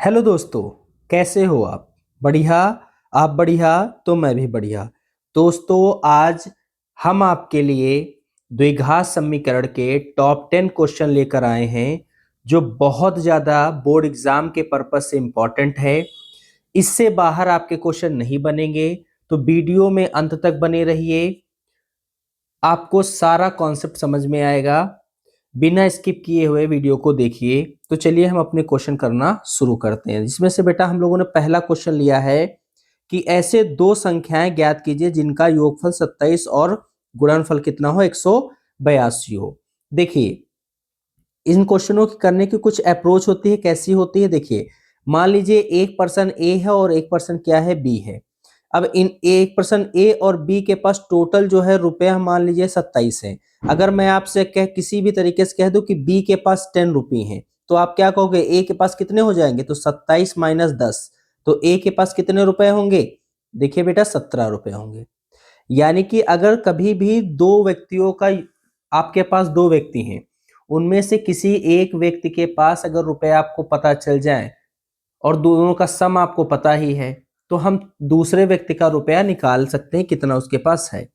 Hello दोस्तों, कैसे हो आप? बढ़िया। आप बढ़िया तो मैं भी बढ़िया। दोस्तों, आज हम आपके लिए द्विघात समीकरण के टॉप 10 क्वेश्चन लेकर आए हैं जो बहुत ज़्यादा बोर्ड एग्जाम के पर्पस से इम्पॉर्टेंट है। इससे बाहर आपके क्वेश्चन नहीं बनेंगे, तो वीडियो में अंत तक बने रहिए। आपको सारा कॉन्सेप्ट समझ में आएगा। बिना स्किप किए हुए वीडियो को देखिए। तो चलिए हम अपने क्वेश्चन करना शुरू करते हैं, जिसमें से बेटा हम लोगों ने पहला क्वेश्चन लिया है कि ऐसे दो संख्याएं ज्ञात कीजिए जिनका योगफल 27 और गुणनफल कितना हो, 182 हो। देखिए, इन क्वेश्चनों की करने की कुछ अप्रोच होती है। कैसी होती है? देखिए, मान लीजिए एक पर्सन ए है और एक पर्सन क्या है, बी है। अब इन एक पर्सन ए और बी के पास टोटल जो है रुपया मान लीजिए 27 है। अगर मैं आपसे किसी भी तरीके से कह दूं कि बी के पास 10 रुपये हैं, तो आप क्या कहोगे? ए के पास कितने हो जाएंगे? तो 27 माइनस 10, तो ए के पास कितने रुपए होंगे? देखिए बेटा, 17 रुपए होंगे। यानी कि अगर कभी भी दो व्यक्तियों का, आपके पास दो व्यक्ति हैं, उनमें से किसी एक व्यक्ति के पास अगर रुपए आपको पता चल जाए और दोनों का सम आपको पता ही है, तो हम दूसरे व्यक्ति का रुपया निकाल सकते हैं कितना उसके पास है।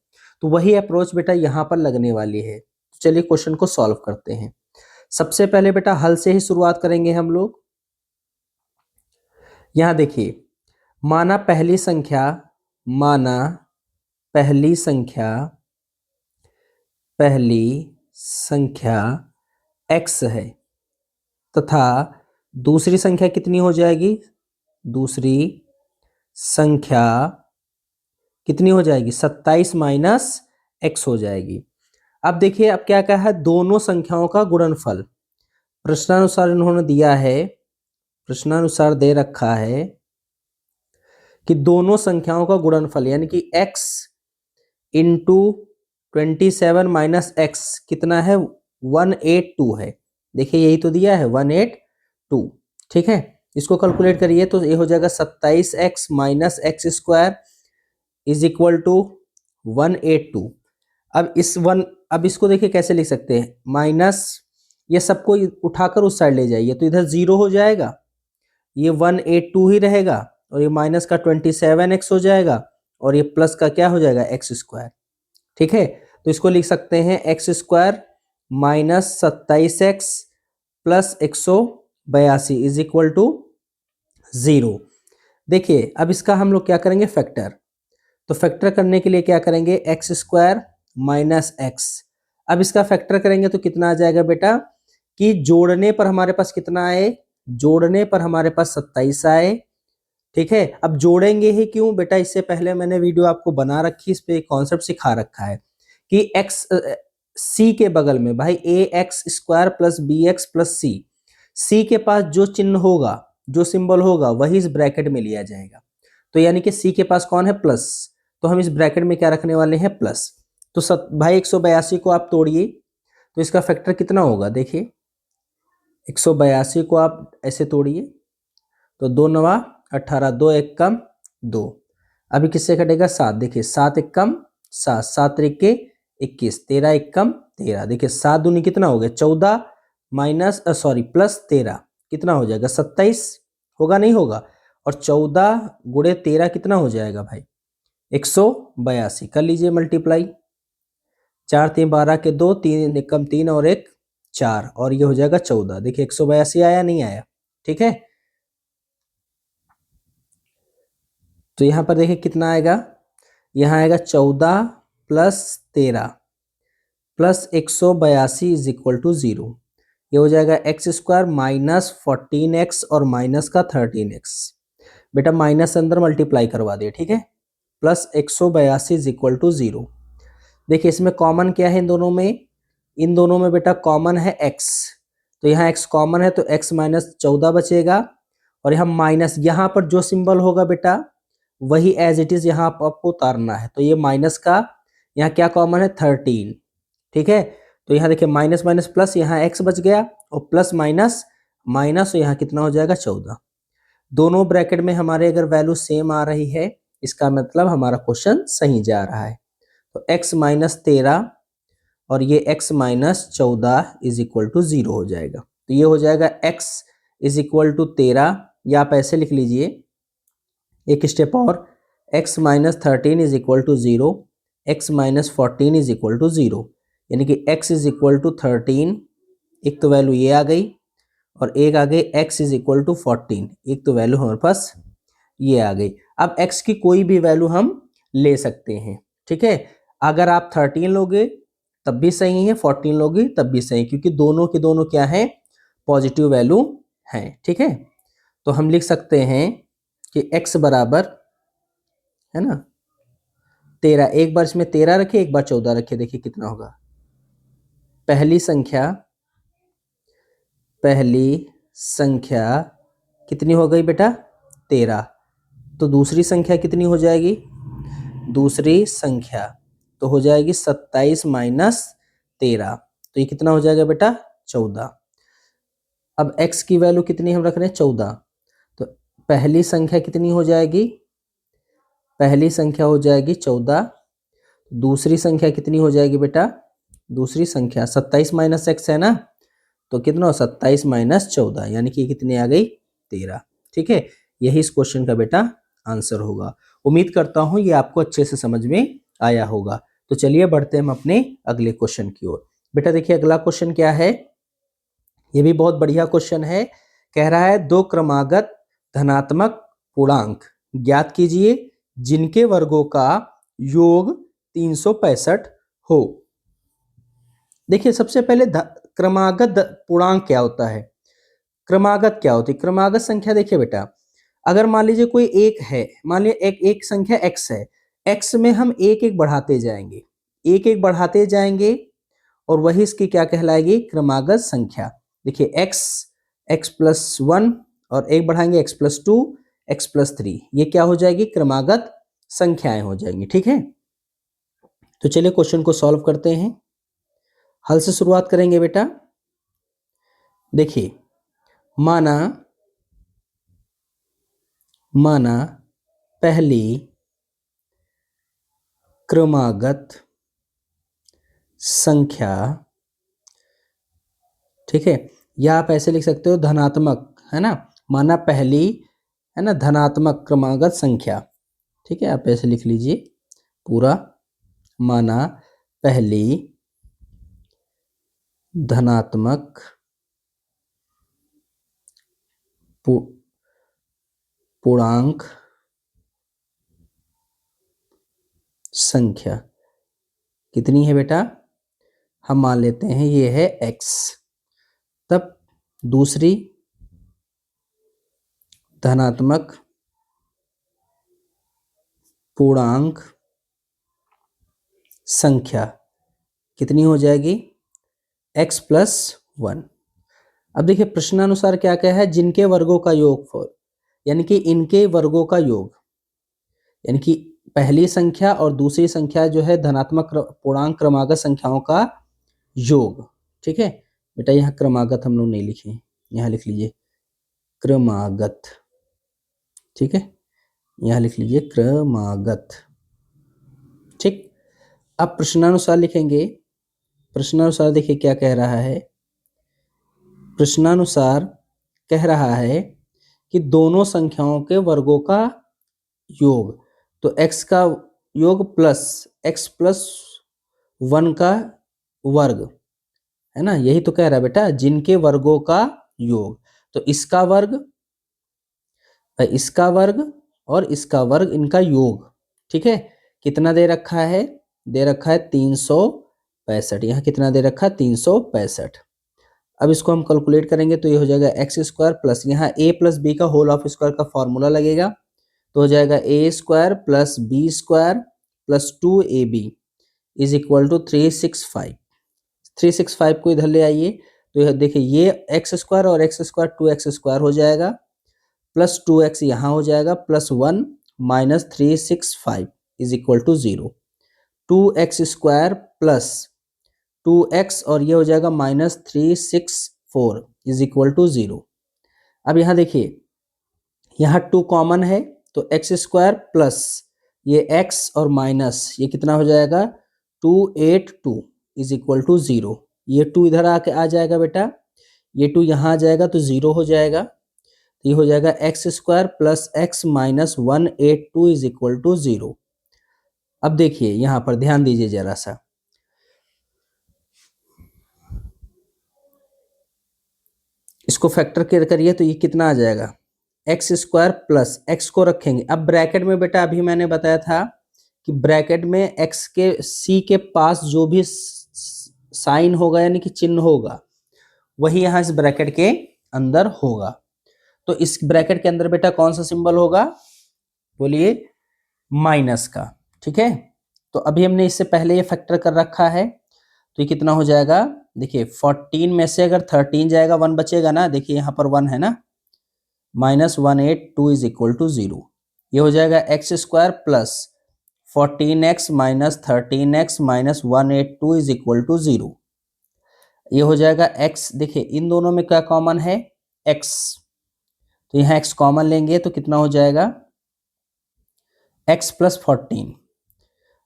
तो वही अप्रोच बेटा यहां पर लगने वाली है। तो चलिए क्वेश्चन को सॉल्व करते हैं। सबसे पहले बेटा हल से ही शुरुआत करेंगे हम लोग। यहां देखिए, माना पहली संख्या माना पहली संख्या पहली संख्या x है तथा दूसरी संख्या कितनी हो जाएगी? दूसरी संख्या कितनी हो जाएगी? 27 माइनस एक्स हो जाएगी। अब देखिए, अब क्या कहा है? दोनों संख्याओं का गुणनफल। प्रश्नानुसार इन्होंने दिया है, प्रश्नानुसार दे रखा है कि दोनों संख्याओं का गुणनफल यानी कि x इंटू 27 माइनस एक्स कितना है? 182 है। देखिए, यही तो दिया है 182। ठीक है, इसको कैलकुलेट करिए तो ये हो जाएगा 27x minus x square is equal to 182। अब इसको देखिए कैसे लिख सकते हैं? माइनस, ये सबको उठाकर उस साइड ले जाइए तो इधर 0 हो जाएगा, ये 182 ही रहेगा, और ये माइनस का 27x हो जाएगा, और ये प्लस का क्या हो जाएगा? X square. ठीक है, तो इसको लिख सकते हैं x square minus 27x plus 182 is equal to 0। देखिए, अब इसका हम लोग क्या करेंगे? फैक्टर। तो फैक्टर करने के लिए क्या करेंगे? X square minus x. अब इसका फैक्टर करेंगे तो कितना आ जाएगा बेटा? कि जोड़ने पर हमारे पास कितना आए? जोड़ने पर हमारे पास 27 आए। ठीक है, अब जोड़ेंगे ही क्यों बेटा? इससे पहले मैंने वीडियो आपको बना रखी, इस पे कॉन्सेप्ट सिखा रखा है कि एक्स सी के बगल में भाई a x square plus b x plus c, c के पास जो चिन्ह होगा, जो सिंबल होगा, वही इस ब्रैकेट में लिया जाएगा। तो यानी कि सी के पास कौन है? प्लस। तो हम इस ब्रैकेट में क्या रखने वाले हैं? प्लस। तो भाई 182 को आप तोड़िए तो इसका फैक्टर कितना होगा? देखिए, 182 को आप ऐसे तोड़िए तो 2 नवा 18, 2 एक कम 2। अभी किससे कटेगा? 7। देखिए, 7 एक कम 7, 7 के 21, 13 एक कम 13। देखिए, 7 दूनी कितना हो गया? 14 माइनस सॉरी प्लस 13 कितना हो जाएगा? 27 होगा, नहीं होगा? और 14 गुणे 13 कितना हो जाएगा भाई? 182। कर लीजिए मल्टीप्लाई। 4 3 12 के 2, 3 एक कम 3 और एक 4, और ये हो जाएगा 14। देखिए, 182 आया, नहीं आया? ठीक है, तो यहां पर देखिए कितना आएगा? यहां आएगा 14 plus 13 plus 182 is equal to 0। ये हो जाएगा एक्स स्क्वायर माइनस 14x और माइनस का 13x। बेटा माइनस अंदर मल्टीप्लाई करवा दिए, ठीक है, प्लस 182 इज इक्वल टू 0। देखिए, इसमें कॉमन क्या है? इन दोनों में, इन दोनों में बेटा कॉमन है x, तो यहाँ x कॉमन है तो x माइनस 14 बचेगा, और यहाँ माइनस, यहाँ पर जो सिंबल होगा बेटा वही एज इट इज यहाँ आपको उतारना है। तो ये माइनस का यहाँ क्या कॉमन है? 13। ठीक है, तो यहाँ देखिए माइनस माइनस प्लस, यहाँ x बच गया, और प्लस माइनस माइनस, तो यहाँ कितना हो जाएगा? 14। दोनों ब्रैकेट में हमारे अगर वैल्यू सेम आ रही है, इसका मतलब हमारा क्वेश्चन सही जा रहा है। तो x माइनस 13 और ये x minus 14 is equal to 0 हो जाएगा। तो ये हो जाएगा x इज इक्वल टू 13 या आप ऐसे लिख लीजिए, एक स्टेप और, x minus 13 is equal to 0, x minus 14 is equal to 0, यानी कि x इज इक्वल टू 13, एक तो वैल्यू ये आ गई, और एक आ गई x इज इक्वल टू 14, एक तो वैल्यू हमारे पास ये आ गई। अब x की कोई भी वैल्यू हम ले सकते हैं, ठीक है। अगर आप 13 लोगे तब भी सही है, 14 लोगे तब भी सही, क्योंकि दोनों के दोनों क्या है, पॉजिटिव वैल्यू है, ठीक है। तो हम लिख सकते हैं कि x बराबर है ना 13, एक बार इसमें 13 रखे, एक बार 14 रखे, देखिए कितना होगा। पहली संख्या कितनी हो गई बेटा, 13। तो दूसरी संख्या कितनी हो जाएगी, दूसरी संख्या तो हो जाएगी 27 माइनस 13, तो ये कितना हो जाएगा बेटा, 14। अब x की वैल्यू कितनी हम रख रहे हैं, 14, तो पहली संख्या कितनी हो जाएगी, पहली संख्या हो जाएगी 14, दूसरी संख्या कितनी हो जाएगी बेटा, दूसरी संख्या 27 माइनस एक्स है ना, तो कितना हो 27 माइनस 14, यानी कि कितनी आ गई, 13, ठीक है। यही इस क्वेश्चन का बेटा आंसर होगा। उम्मीद करता हूं ये आपको अच्छे से समझ में आया होगा। तो चलिए बढ़ते हैं हम अपने अगले क्वेश्चन की ओर। बेटा देखिए अगला क्वेश्चन क्या है, ये भी बहुत बढ़िया क्वेश्चन है। कह रहा है दो क्रमागत धनात्मक पूर्णांक ज्ञात कीजिए जिनके वर्गों का योग 365 हो। देखिए सबसे पहले क्रमागत पूर्णांक क्या होता है, क्रमागत क्या होती है, क्रमागत संख्या देखिए बेटा, अगर मान लीजिए कोई एक है, मान लीजिए एक संख्या x है, x में हम एक एक बढ़ाते जाएंगे, एक एक बढ़ाते जाएंगे, और वही इसकी क्या कहलाएगी, क्रमागत संख्या। देखिए x प्लस 1 और एक बढ़ाएंगे x प्लस 2, x प्लस 3, ये क्या हो जाएगी, क्रमागत संख्याएं हो जाएंगी, ठीक है। तो चलिए क्वेश्चन को सॉल्व करते हैं। हल से शुरुआत करेंगे बेटा। देखिए माना पहली क्रमागत संख्या, ठीक है, या आप ऐसे लिख सकते हो धनात्मक, है ना, माना पहली है ना धनात्मक क्रमागत संख्या, ठीक है, आप ऐसे लिख लीजिए पूरा, माना पहली धनात्मक पूर्णांक संख्या कितनी है बेटा, हम मान लेते हैं ये है x। तब दूसरी धनात्मक पूर्णांक संख्या कितनी हो जाएगी, x प्लस 1। अब देखिए प्रश्नानुसार क्या क्या है, जिनके वर्गों का योग, यानी कि इनके वर्गों का योग, यानी कि पहली संख्या और दूसरी संख्या जो है धनात्मक पूर्णांक क्रमागत संख्याओं का योग, ठीक है बेटा। यहाँ क्रमागत हम लोग नहीं लिखे, यहाँ लिख लीजिए क्रमागत, ठीक है, यहाँ लिख लीजिए क्रमागत, ठीक। अब प्रश्नानुसार लिखेंगे। प्रश्नानुसार देखिए क्या कह रहा है, प्रश्नानुसार कह रहा है कि दोनों संख्याओं के वर्गों का योग, तो x का योग प्लस x प्लस 1 का वर्ग, है ना, यही तो कह रहा है बेटा, जिनके वर्गों का योग, तो इसका वर्ग और इसका वर्ग, इनका योग, ठीक है। कितना दे रखा है, दे रखा है 365, यहाँ कितना दे रखा है 365। अब इसको हम कैलकुलेट करेंगे तो ये हो जाएगा एक्स स्क्वायर प्लस, यहाँ a प्लस बी का होल ऑफ स्क्वायर का फॉर्मूला लगेगा, तो हो जाएगा a square plus B square plus 2ab is equal to 365। 365 को इधर ले आइए, तो यह देखिए ये एक्स स्क्वायर और एक्स स्क्वायर 2x स्क्वायर हो जाएगा, प्लस 2x यहाँ हो जाएगा, plus 1 minus 365 is equal to 0। 2x square plus 2x और ये हो जाएगा माइनस 364 इज इक्वल टू 0। अब यहाँ देखिए यहाँ 2 कॉमन है, तो एक्स स्क्वायर प्लस ये x और माइनस ये कितना हो जाएगा 282 इज इक्वल टू 0। ये 2 इधर आके आ जाएगा बेटा, ये 2 यहाँ आ जाएगा तो 0 हो जाएगा, तो ये हो जाएगा x square plus x minus 182 is equal to 0। अब देखिए यहां पर ध्यान दीजिए जरा सा, इसको फैक्टर करिए तो ये कितना आ जाएगा, एक्स स्क्वायर प्लस एक्स को रखेंगे। अब ब्रैकेट में बेटा अभी मैंने बताया था कि ब्रैकेट में एक्स के सी के पास जो भी साइन होगा यानी कि चिन्ह होगा वही यहां इस ब्रैकेट के अंदर होगा। तो इस ब्रैकेट के अंदर बेटा कौन सा सिंबल होगा, बोलिए, माइनस का। ठीक है, तो अभी हमने इससे पहले ये फैक्टर कर रखा है, तो ये कितना हो जाएगा, देखिए 14 में से अगर 13 जाएगा 1 बचेगा ना, देखिए यहाँ पर 1 है ना, -182 इज इक्वल टू 0। ये हो जाएगा x square plus 14x minus 13x minus 182 is equal to 0। ये हो जाएगा x, देखिए इन दोनों में क्या कॉमन है, x, तो यहाँ x कॉमन लेंगे तो कितना हो जाएगा, x प्लस 14।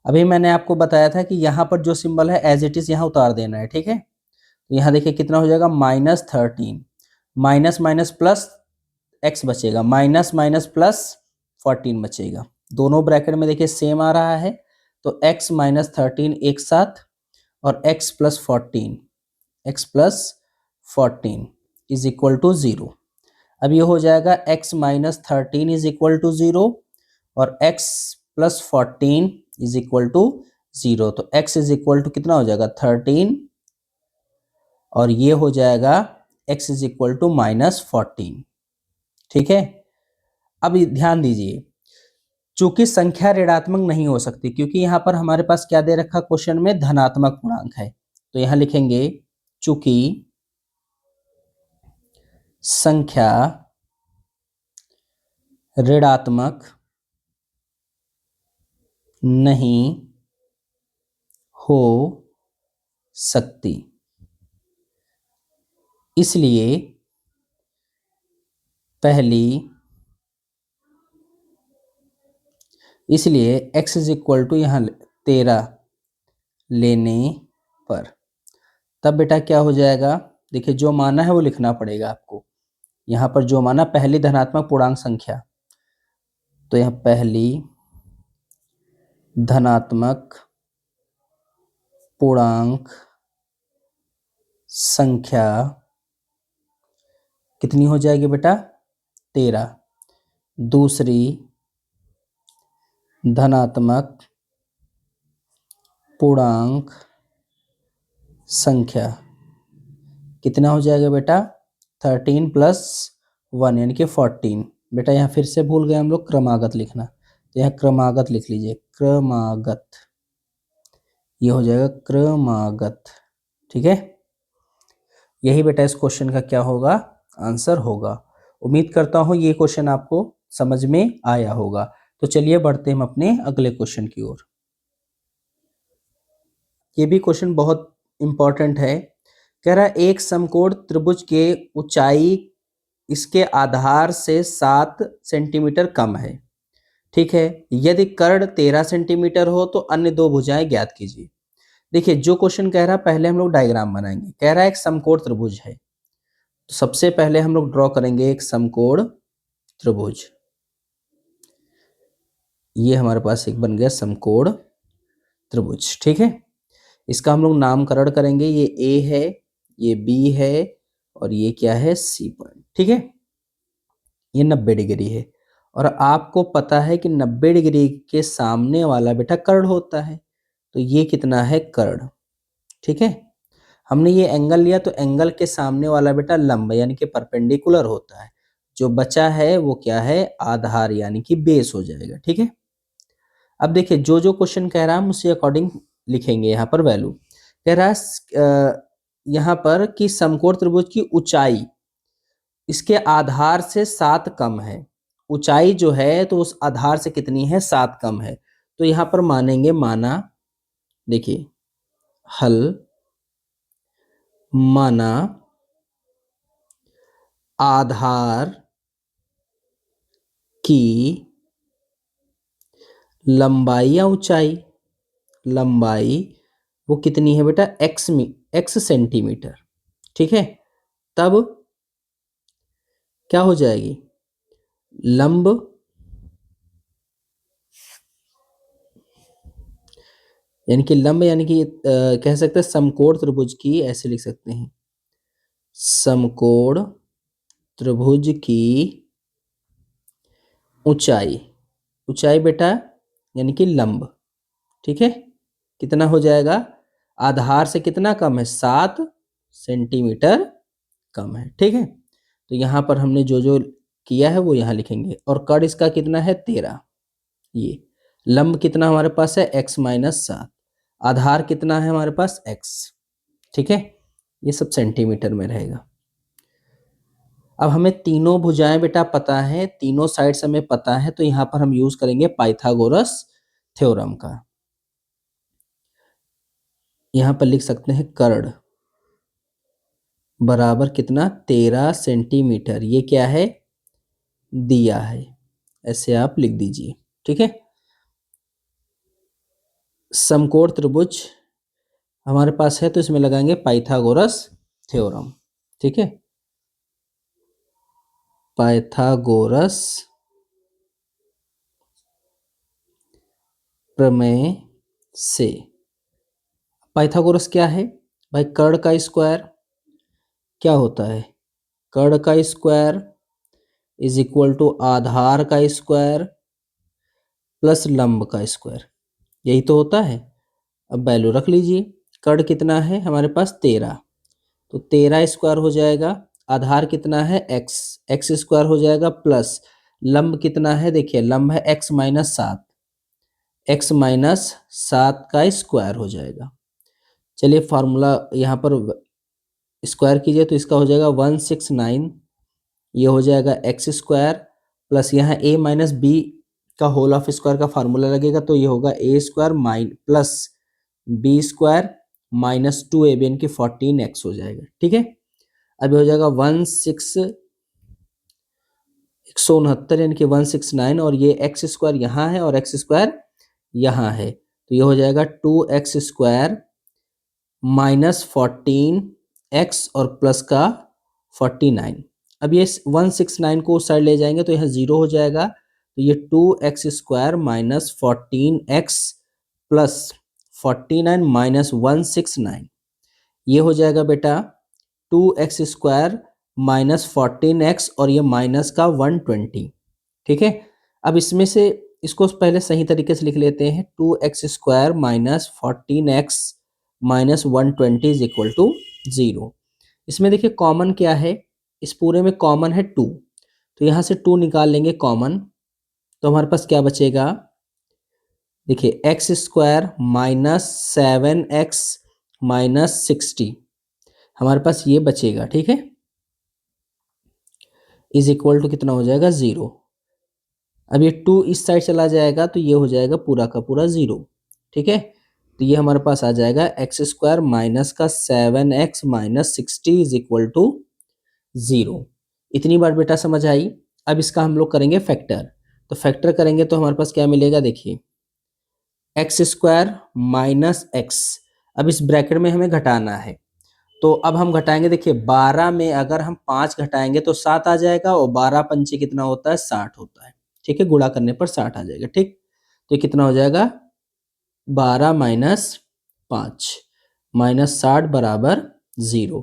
अभी मैंने आपको बताया था कि यहाँ पर जो सिंबल है एज इट इज यहाँ उतार देना है। ठीक है, तो यहाँ देखिए कितना हो जाएगा, -13, माइनस माइनस प्लस x बचेगा, माइनस माइनस प्लस 14 बचेगा। दोनों ब्रैकेट में देखिए सेम आ रहा है, तो x माइनस 13 एक साथ और x plus 14 is equal to 0। अब ये हो जाएगा x minus 13 is equal to 0 और x plus 14 is equal to 0। तो x इज इक्वल टू कितना हो जाएगा, 13, और ये हो जाएगा x इज इक्वल टू -14। ठीक है, अब ध्यान दीजिए, चूंकि संख्या ऋणात्मक नहीं हो सकती क्योंकि यहां पर हमारे पास क्या दे रखा क्वेश्चन में, धनात्मक पूर्णांक है, तो यहां लिखेंगे चूंकि संख्या ऋणात्मक नहीं हो सकती, इसलिए x इज इक्वल टू यहाँ 13 लेने पर, तब बेटा क्या हो जाएगा, देखिए जो माना है वो लिखना पड़ेगा आपको। यहाँ पर जो माना पहली धनात्मक पूर्णांक संख्या, तो यहाँ पहली धनात्मक पूर्णांक संख्या कितनी हो जाएगी बेटा, 13। दूसरी धनात्मक पूर्णांक संख्या कितना हो जाएगा बेटा, 13 प्लस 1 यानी कि 14। बेटा यहाँ फिर से भूल गए हम लोग क्रमागत लिखना, तो यहाँ क्रमागत लिख लीजिए, क्रमागत, ये हो जाएगा क्रमागत। ठीक है, यही बेटा इस क्वेश्चन का क्या होगा, आंसर होगा। उम्मीद करता हूं ये क्वेश्चन आपको समझ में आया होगा। तो चलिए बढ़ते हम अपने अगले क्वेश्चन की ओर। ये भी क्वेश्चन बहुत इंपॉर्टेंट है। कह रहा है एक समकोण त्रिभुज के ऊंचाई इसके आधार से 7 सेंटीमीटर कम है। ठीक है, यदि कर्ण 13 सेंटीमीटर हो तो अन्य दो भुजाएं ज्ञात कीजिए। देखिए जो क्वेश्चन कह रहा है पहले हम लोग डायग्राम बनाएंगे। कह रहा है एक समकोण त्रिभुज है, तो सबसे पहले हम लोग ड्रॉ करेंगे एक समकोण त्रिभुज। ये हमारे पास एक बन गया समकोण त्रिभुज। ठीक है, इसका हम लोग नामकरण करेंगे, ये ए है, ये बी है और ये क्या है, सी पॉइंट। ठीक है, ये 90 डिग्री है और आपको पता है कि 90 डिग्री के सामने वाला बेटा कर्ण होता है, तो ये कितना है, कर्ण। ठीक है, हमने ये एंगल लिया तो एंगल के सामने वाला बेटा लंब यानी कि परपेंडिकुलर होता है। जो बचा है वो क्या है, आधार यानी कि बेस हो जाएगा। ठीक है, अब देखिए जो जो क्वेश्चन कह रहा है हम उसी अकॉर्डिंग लिखेंगे यहाँ पर वैल्यू। कह रहा है यहाँ पर कि समकोण त्रिभुज की ऊंचाई इसके आधार से 7 कम है। ऊंचाई जो है तो उस आधार से कितनी है, 7 कम है। तो यहाँ पर मानेंगे, माना, देखिए हल, माना आधार की लंबाई या ऊंचाई, लंबाई वो कितनी है बेटा, x सेंटीमीटर। ठीक है, तब क्या हो जाएगी, लंब यानी कि लंब यानी कि कह सकते हैं समकोण त्रिभुज की, ऐसे लिख सकते हैं, समकोण त्रिभुज की ऊंचाई, ऊंचाई बेटा यानी कि लंब, ठीक है, कितना हो जाएगा, आधार से कितना कम है, 7 सेंटीमीटर कम है, ठीक है। तो यहाँ पर हमने जो जो किया है वो यहाँ लिखेंगे, और कड़ इसका कितना है 13, ये लंब कितना हमारे पास है x-7, आधार कितना है हमारे पास x, ठीक है, ये सब सेंटीमीटर में रहेगा। अब हमें तीनों भुजाएं बेटा पता है, तीनों साइड्स हमें पता है, तो यहाँ पर हम यूज करेंगे पाइथागोरस थ्योरम का। यहाँ पर लिख सकते हैं कर्ण बराबर कितना, 13 सेंटीमीटर, ये क्या है, दिया है, ऐसे आप लिख दीजिए, ठीक है। समकोण त्रिभुज हमारे पास है, तो इसमें लगाएंगे पाइथागोरस थ्योरम, ठीक है, पाइथागोरस प्रमेय से। पाइथागोरस क्या है भाई, कर्ण का स्क्वायर क्या होता है, कर्ण का स्क्वायर इज इक्वल टू आधार का स्क्वायर प्लस लंब का स्क्वायर, यही तो होता है। अब वैल्यू रख लीजिए, कर्ण कितना है हमारे पास 13, तो 13 स्क्वायर हो जाएगा, आधार कितना है x, x स्क्वायर हो जाएगा प्लस लंब कितना है, देखिए लंब है x-7, x-7 का स्क्वायर हो जाएगा। चलिए फार्मूला यहाँ पर स्क्वायर कीजिए, तो इसका हो जाएगा 169, ये हो जाएगा एक्स स्क्वायर प्लस यहाँ a माइनस बी का होल ऑफ स्क्वायर का फार्मूला लगेगा, तो ये होगा a square plus B square minus 2ab यानी कि 14x हो जाएगा, ठीक है। अब हो जाएगा 169 यानी कि 169, और ये एक्स स्क्वायर यहाँ है और एक्स स्क्वायर यहाँ है, तो ये हो जाएगा 2x स्क्वायर माइनस 14x और प्लस का 49। अब ये 169 को उस साइड ले जाएंगे तो यहाँ 0 हो जाएगा, तो ये 2x square minus 14x plus 49 minus 169, ये हो जाएगा बेटा 2x स्क्वायर माइनस 14x और ये माइनस का 120, ठीक है। अब इसमें से इसको पहले सही तरीके से लिख लेते हैं, 2x square minus 14x minus 120 is equal to 0। इसमें देखिए कॉमन क्या है, इस पूरे में कॉमन है 2, तो यहाँ से 2 निकाल लेंगे कॉमन, तो हमारे पास क्या बचेगा, देखिए x square minus 7x minus 60 हमारे पास ये बचेगा, ठीक है, इज इक्वल टू कितना हो जाएगा 0। अब ये 2 इस साइड चला जाएगा तो ये हो जाएगा पूरा का पूरा 0, ठीक है। तो ये हमारे पास आ जाएगा एक्स स्क्वायर माइनस का 7x minus 60 is equal to 0। इतनी बार बेटा समझ आई। अब इसका हम लोग करेंगे फैक्टर, तो फैक्टर करेंगे तो हमारे पास क्या मिलेगा, देखिए एक्स स्क्वायर माइनस एक्स, अब इस ब्रैकेट में हमें घटाना है, तो अब हम घटाएंगे, देखिए 12 में अगर हम 5 घटाएंगे तो 7 आ जाएगा, और 12 पंचे कितना होता है 60 होता है, ठीक है, गुणा करने पर 60 आ जाएगा, ठीक। तो ये कितना हो जाएगा 12 माइनस 5 माइनस 60 बराबर 0,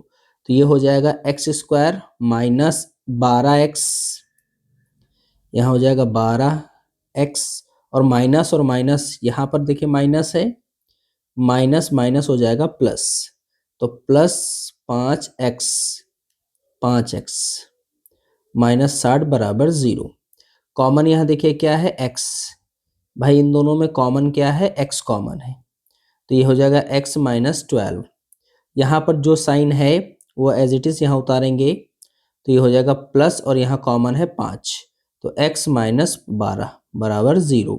तो ये हो जाएगा एक्स स्क्वायर माइनस 12x, यहाँ हो जाएगा 12x, और माइनस यहाँ पर देखिए माइनस है, माइनस माइनस हो जाएगा प्लस, तो प्लस 5x माइनस 60 बराबर 0। कॉमन यहाँ देखिए क्या है x, भाई इन दोनों में कॉमन क्या है, x कॉमन है, तो ये हो जाएगा x माइनस 12। यहाँ पर जो साइन है वो एज इट इज यहाँ उतारेंगे, तो ये हो जाएगा प्लस, और यहाँ कॉमन है 5, तो x माइनस 12 बराबर 0।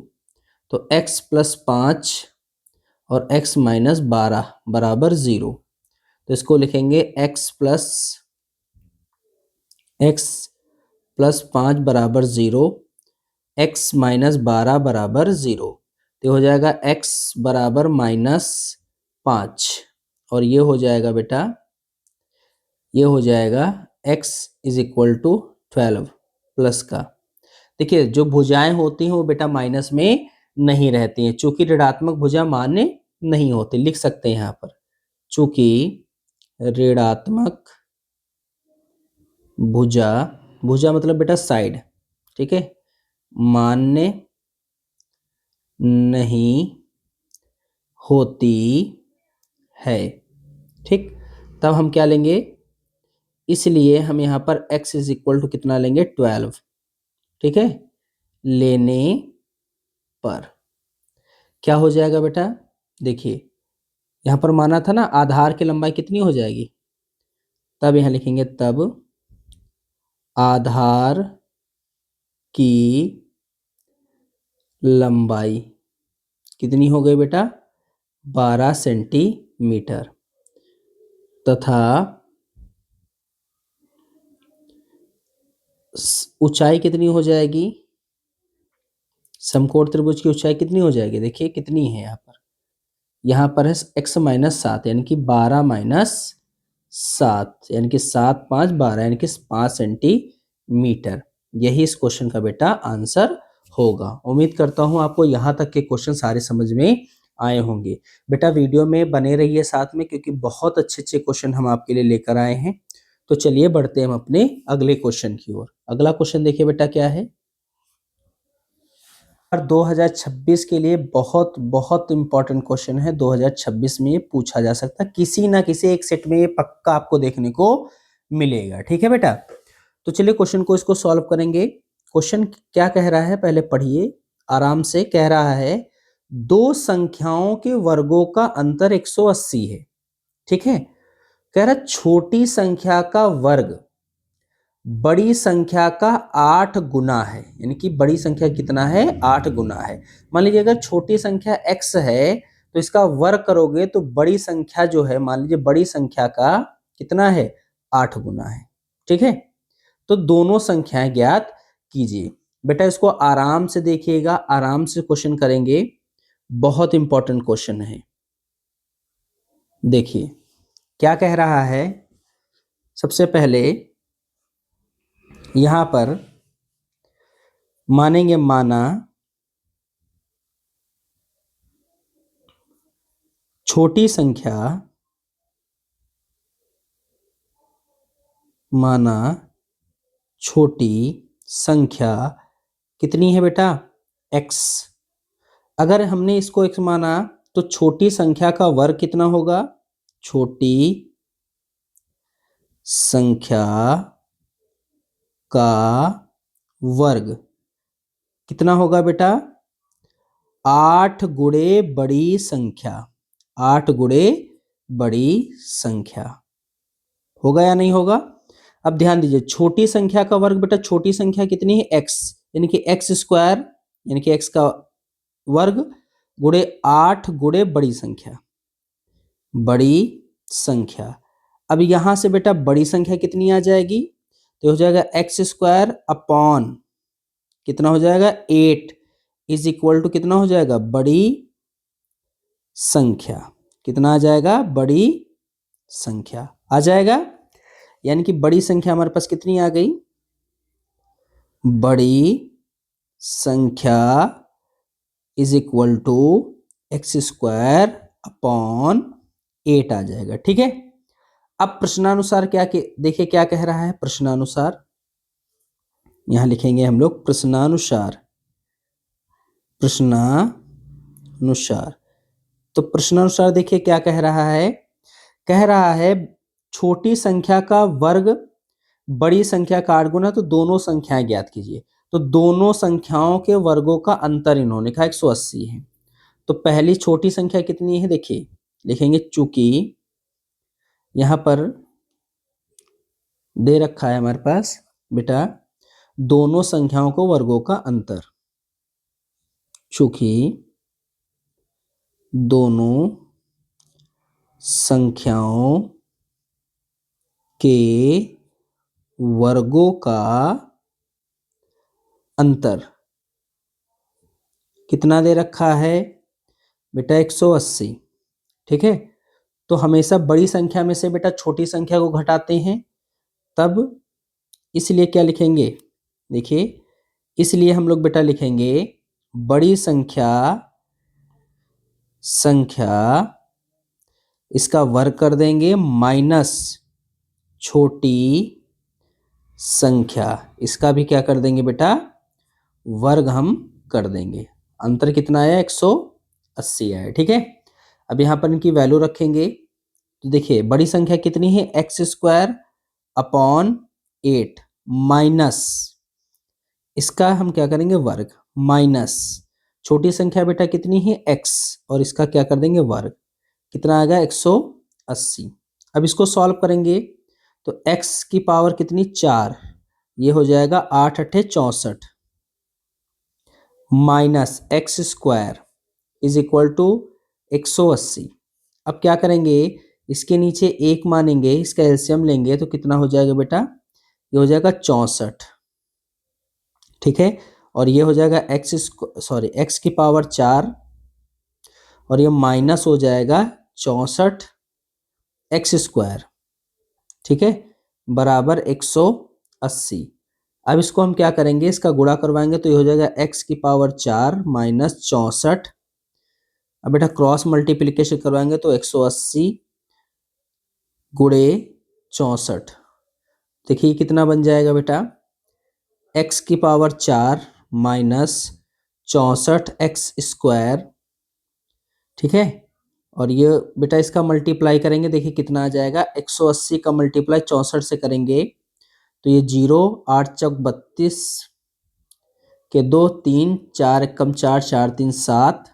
तो x प्लस 5 और x माइनस 12 बराबर 0, तो इसको लिखेंगे x प्लस 5 बराबर 0, x माइनस 12 बराबर 0, तो हो जाएगा x बराबर माइनस 5, और ये हो जाएगा बेटा, ये हो जाएगा x is equal to 12 plus का। देखिए जो भुजाएं होती हैं वो बेटा माइनस में नहीं रहती हैं, चूंकि ऋणात्मक भुजा मान्य नहीं होती। लिख सकते हैं यहाँ पर, चूंकि ऋणात्मक भुजा, भुजा मतलब बेटा साइड, ठीक है, मान्य नहीं होती है, ठीक। तब हम क्या लेंगे, इसलिए हम यहाँ पर x इज इक्वल टू कितना लेंगे 12, ठीक है। लेने पर क्या हो जाएगा बेटा, देखिए यहाँ पर माना था ना आधार की लंबाई कितनी हो जाएगी, तब यहाँ लिखेंगे तब आधार की लंबाई कितनी हो गई बेटा 12 सेंटीमीटर, तथा ऊंचाई कितनी हो जाएगी, समकोण त्रिभुज की ऊंचाई कितनी हो जाएगी, देखिए कितनी है यहाँ पर है x माइनस 7, यानी कि 12 माइनस 7, यानी कि 7 5 12, यानी कि 5 सेंटीमीटर। यही इस क्वेश्चन का बेटा आंसर होगा। उम्मीद करता हूं आपको यहाँ तक के क्वेश्चन सारे समझ में आए होंगे। बेटा वीडियो में बने रहिए साथ में, क्योंकि बहुत अच्छे अच्छे क्वेश्चन हम आपके लिए लेकर आए हैं। तो चलिए बढ़ते हैं हम अपने अगले क्वेश्चन की ओर। अगला क्वेश्चन देखिए बेटा क्या है, 2026 के लिए बहुत बहुत इंपॉर्टेंट क्वेश्चन है। 2026 में ये पूछा जा सकता है, किसी ना किसी एक सेट में ये पक्का आपको देखने को मिलेगा, ठीक है बेटा। तो चलिए क्वेश्चन को इसको सॉल्व करेंगे। क्वेश्चन क्या कह रहा है पहले पढ़िए आराम से। कह रहा है दो संख्याओं के वर्गों का अंतर 180 है, ठीक है। कह रहा छोटी संख्या का वर्ग बड़ी संख्या का 8 गुना है, यानी कि बड़ी संख्या कितना है 8 गुना है। मान लीजिए अगर छोटी संख्या x है तो इसका वर्ग करोगे तो बड़ी संख्या जो है, मान लीजिए बड़ी संख्या का कितना है 8 गुना है, ठीक है। तो दोनों संख्याएं ज्ञात कीजिए। बेटा इसको आराम से देखिएगा, आराम से क्वेश्चन करेंगे, बहुत इंपॉर्टेंट क्वेश्चन है। देखिए क्या कह रहा है, सबसे पहले यहां पर मानेंगे, माना छोटी संख्या, माना छोटी संख्या कितनी है बेटा x। अगर हमने इसको x माना तो छोटी संख्या का वर्ग कितना होगा, छोटी संख्या का वर्ग कितना होगा बेटा 8 गुणे बड़ी संख्या, 8 गुणे बड़ी संख्या होगा या नहीं होगा। अब ध्यान दीजिए छोटी संख्या का वर्ग बेटा, छोटी संख्या कितनी है x, यानी कि x स्क्वायर, यानी कि x का वर्ग गुणे 8 गुणे बड़ी संख्या, बड़ी संख्या। अब यहां से बेटा बड़ी संख्या कितनी आ जाएगी, तो हो जाएगा x स्क्वायर अपॉन कितना हो जाएगा 8 इज इक्वल टू कितना हो जाएगा बड़ी संख्या, कितना आ जाएगा बड़ी संख्या आ जाएगा। यानी कि बड़ी संख्या हमारे पास कितनी आ गई, बड़ी संख्या is equal to x square upon 8 आ जाएगा, ठीक है। अब प्रश्नानुसार क्या देखिए क्या कह रहा है, प्रश्नानुसार यहां लिखेंगे हम लोग प्रश्नानुसार, प्रश्नानुसार। तो प्रश्नानुसार देखिए क्या कह रहा है, कह रहा है छोटी संख्या का वर्ग बड़ी संख्या का 8 गुना, तो दोनों संख्याएं ज्ञात कीजिए। तो दोनों संख्याओं के वर्गों का अंतर इन्होंने कहा 180 है। तो पहली छोटी संख्या कितनी है देखिए लिखेंगे, चूंकि यहां पर दे रखा है हमारे पास बेटा दोनों संख्याओं को वर्गों का अंतर, चूंकि दोनों संख्याओं के वर्गों का अंतर कितना दे रखा है बेटा 180, ठीक है। तो हमेशा बड़ी संख्या में से बेटा छोटी संख्या को घटाते हैं, तब इसलिए क्या लिखेंगे, देखिए इसलिए हम लोग बेटा लिखेंगे बड़ी संख्या इसका वर्ग कर देंगे माइनस छोटी संख्या, इसका भी क्या कर देंगे बेटा, वर्ग हम कर देंगे। अंतर कितना आया, 180 आया। ठीक है, अब यहाँ पर इनकी वैल्यू रखेंगे तो देखिए बड़ी संख्या कितनी है, एक्स स्क्वायर अपॉन 8 माइनस इसका हम क्या करेंगे वर्ग, माइनस छोटी संख्या बेटा कितनी है x और इसका क्या कर देंगे वर्ग, कितना आएगा 180। अब इसको सॉल्व करेंगे तो x की पावर कितनी 4, ये हो जाएगा 8 अट्ठे 64 minus x square is equal to 180। अब क्या करेंगे, इसके नीचे एक मानेंगे, इसका एलसीएम लेंगे तो कितना हो जाएगा बेटा, ये हो जाएगा 64। ठीक है, और ये हो जाएगा एक्स की पावर 4 और ये माइनस हो जाएगा 64 एक्स स्क्वायर, ठीक है, बराबर 180। अब इसको हम क्या करेंगे, इसका गुणा करवाएंगे तो ये हो जाएगा एक्स की पावर 4 माइनस 64। अब बेटा क्रॉस मल्टीप्लिकेशन करवाएंगे तो 180 गुणे 64, देखिए कितना बन जाएगा बेटा, एक्स की पावर 4 माइनस 64 एक्स स्क्वायर। ठीक है, और ये बेटा इसका मल्टीप्लाई करेंगे, देखिए कितना आ जाएगा, 180 का मल्टीप्लाई 64 से करेंगे तो ये 0 8 चौक 32 के 2 3 4 कम 4 4 3 7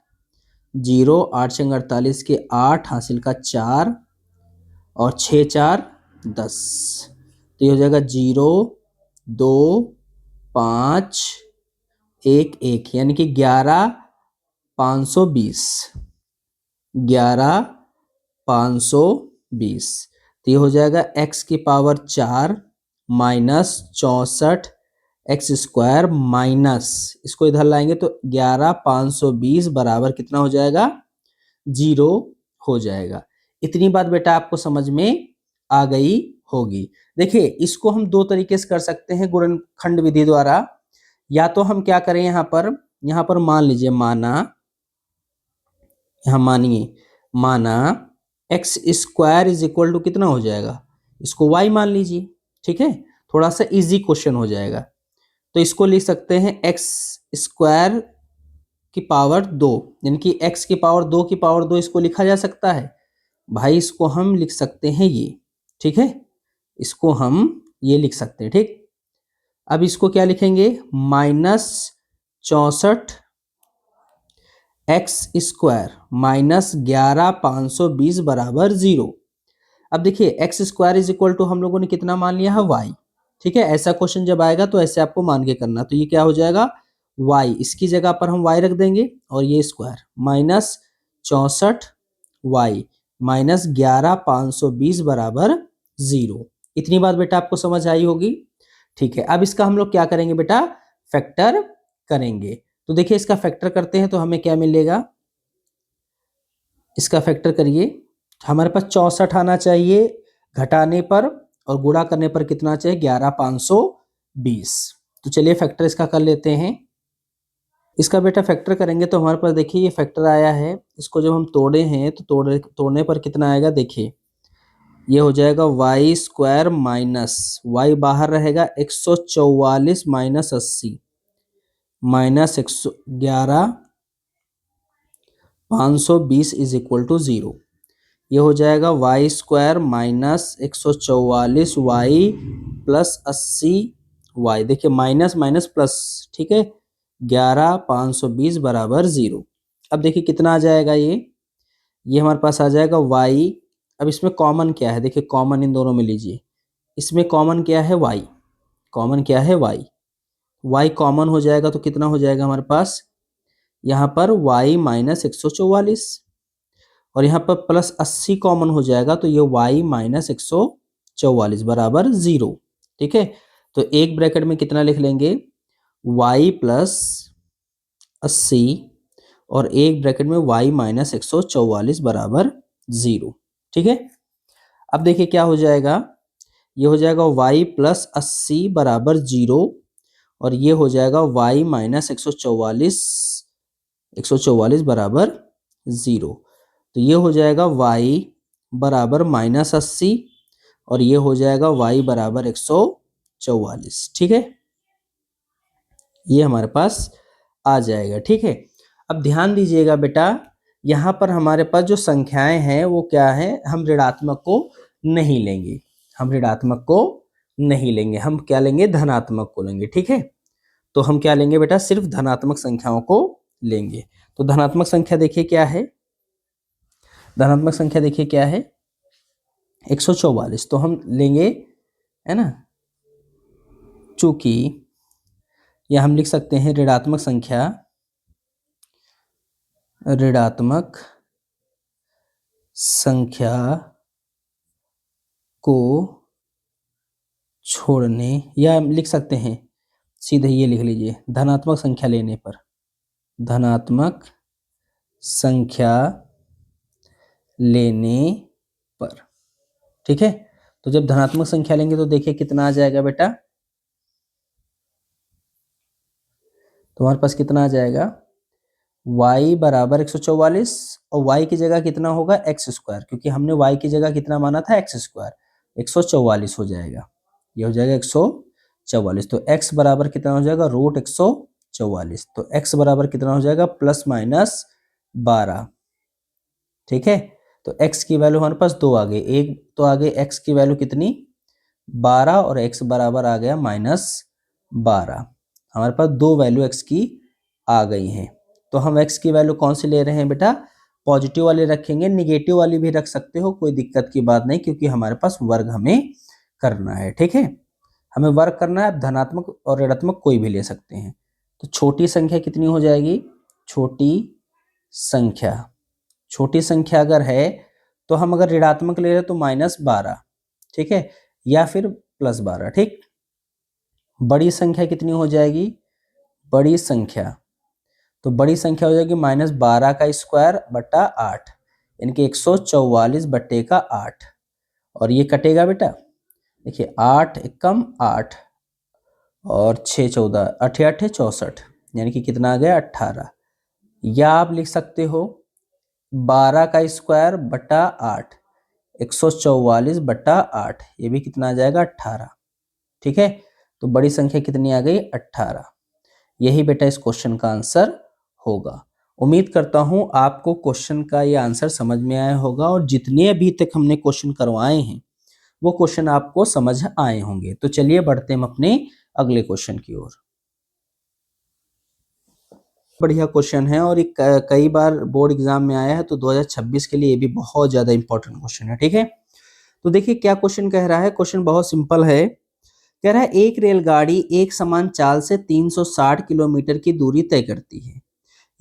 0 8 छंग 48 के 8 हासिल का 4 और 6 4 10, तो ये हो जाएगा 0 2 5 1 1 यानी कि 11 520 11 520। तो ये हो जाएगा x की power 4 minus 64 x square minus इसको इधर लाएंगे तो 11 520 बराबर कितना हो जाएगा, 0 हो जाएगा। इतनी बात बेटा आपको समझ में आ गई होगी। देखिए इसको हम दो तरीके से कर सकते हैं गुणनखंड विधि द्वारा, या तो हम क्या करें, यहाँ पर मान लीजिए, माना x square is equal to कितना हो जाएगा, इसको y मान लीजिए। ठीक है, थोड़ा सा इजी क्वेश्चन हो जाएगा, तो इसको लिख सकते हैं एक्स स्क्वायर की पावर 2, यानी कि x की पावर 2 की पावर 2 इसको लिखा जा सकता है भाई, इसको हम लिख सकते हैं ये। ठीक है, इसको हम ये लिख सकते हैं। ठीक, अब इसको क्या लिखेंगे, माइनस 64 एक्स स्क्वायर माइनस 11 520 बराबर 0। अब देखिए x square is equal to हम लोगों ने कितना मान लिया है, y। ठीक है, ऐसा क्वेश्चन जब आएगा तो ऐसे आपको मान के करना, तो ये क्या हो जाएगा y, इसकी जगह पर हम y रख देंगे और ये स्क्वायर माइनस 64 y माइनस 11 520 बराबर 0। इतनी बात बेटा आपको समझ आई होगी। ठीक है, अब इसका हम लोग क्या करेंगे बेटा, फैक्टर करेंगे। तो देखिए इसका फैक्टर करते हैं तो हमें क्या मिलेगा, इसका फैक्टर करिए, हमारे पास 64 आना चाहिए घटाने पर और गुणा करने पर कितना चाहिए, 11 520। तो चलिए फैक्टर इसका कर लेते हैं। इसका बेटा फैक्टर करेंगे तो हमारे पास देखिए ये फैक्टर आया है, इसको जब हम तोड़े हैं तो तोड़ने पर कितना आएगा, देखिए ये हो जाएगा वाई स्क्वायर माइनस वाई बाहर रहेगा 144 minus 80 minus 111 520 is equal to 0। ये हो जाएगा Y square minus 144 Y plus 80 Y, देखिए माइनस माइनस प्लस, ठीक है, 11 520 बराबर 0। अब देखिए कितना आ जाएगा, ये हमारे पास आ जाएगा वाई। अब इसमें कॉमन क्या है, देखिए कॉमन इन दोनों में लीजिए, इसमें कॉमन क्या है वाई, कॉमन क्या है वाई, वाई कॉमन हो जाएगा तो कितना हो जाएगा हमारे पास, यहाँ पर y माइनस 144 और यहाँ पर प्लस 80 कॉमन हो जाएगा तो ये y माइनस 144 बराबर 0। ठीक है, तो एक ब्रैकेट में कितना लिख लेंगे, y प्लस 80 और एक ब्रैकेट में y माइनस 144 बराबर 0। ठीक है, अब देखिए क्या हो जाएगा, ये हो जाएगा y प्लस 80 बराबर 0 और ये हो जाएगा y माइनस 144 बराबर 0। तो ये हो जाएगा y बराबर माइनस 80 और ये हो जाएगा y बराबर 144। ठीक है, ये हमारे पास आ जाएगा। ठीक है, अब ध्यान दीजिएगा बेटा, यहाँ पर हमारे पास जो संख्याएं हैं वो क्या है, हम ऋणात्मक को नहीं लेंगे, हम ऋणात्मक को नहीं लेंगे, हम क्या लेंगे, धनात्मक को लेंगे। ठीक है, तो हम क्या लेंगे बेटा, सिर्फ धनात्मक संख्याओं को लेंगे। तो धनात्मक संख्या देखिए क्या है, धनात्मक संख्या देखिए क्या है, 144। तो हम लेंगे, है ना, चूंकि या हम लिख सकते हैं ऋणात्मक संख्या, ऋणात्मक संख्या को छोड़ने, या लिख सकते हैं सीधे ये लिख लीजिए, धनात्मक संख्या लेने पर, धनात्मक संख्या लेने पर। ठीक है, तो जब धनात्मक संख्या लेंगे तो देखिए कितना आ जाएगा बेटा, तो हमारे पास कितना आ जाएगा, y बराबर 144 और y की जगह कितना होगा, एक्स स्क्वायर, क्योंकि हमने y की जगह कितना माना था, एक्स स्क्वायर, 144 हो जाएगा, ये हो जाएगा 144। तो x बराबर कितना हो जाएगा, रूट 144। तो x बराबर कितना हो जाएगा, प्लस माइनस 12। ठीक है, तो x की वैल्यू हमारे पास 2 आ गई, एक तो आगे x की वैल्यू कितनी, 12 और x बराबर आ गया माइनस 12। हमारे पास 2 वैल्यू x की आ गई हैं। तो हम x की वैल्यू कौन सी ले रहे हैं बेटा, पॉजिटिव वाली रखेंगे, निगेटिव वाली भी रख सकते हो, कोई दिक्कत की बात नहीं, क्योंकि हमारे पास वर्ग हमें करना है। ठीक है, हमें वर्ग करना है, धनात्मक और ऋणात्मक कोई भी ले सकते हैं। तो छोटी संख्या कितनी हो जाएगी, छोटी संख्या, छोटी संख्या अगर है तो हम अगर ऋणात्मक ले रहे तो माइनस 12, ठीक है, या फिर प्लस 12। ठीक, बड़ी संख्या कितनी हो जाएगी, बड़ी संख्या, तो बड़ी संख्या हो जाएगी माइनस 12 का स्क्वायर बटा 8, यानी कि 144 बट्टे का 8, और ये कटेगा बेटा, देखिए 8 एकम 8 और 6 14 8 8 64, यानी कि कितना आ गया, 18। या आप लिख सकते हो 12 का स्क्वायर बटा 8, 144 बटा 8, ये भी कितना आ जाएगा, 18। ठीक है, तो बड़ी संख्या कितनी आ गई, 18। यही बेटा इस क्वेश्चन का आंसर होगा। उम्मीद करता हूं आपको क्वेश्चन का ये आंसर समझ में आया होगा, और जितने अभी तक हमने क्वेश्चन करवाए हैं वो क्वेश्चन आपको समझ आए होंगे। तो चलिए बढ़ते हैं हम अपने अगले क्वेश्चन की ओर। बढ़िया क्वेश्चन है और कई बार बोर्ड एग्जाम में आया है, तो 2026 के लिए ये भी बहुत ज्यादा इंपॉर्टेंट क्वेश्चन है। ठीक है, तो देखिए क्या क्वेश्चन कह रहा है, क्वेश्चन बहुत सिंपल है। कह रहा है एक रेलगाड़ी एक समान चाल से 360 किलोमीटर की दूरी तय करती है।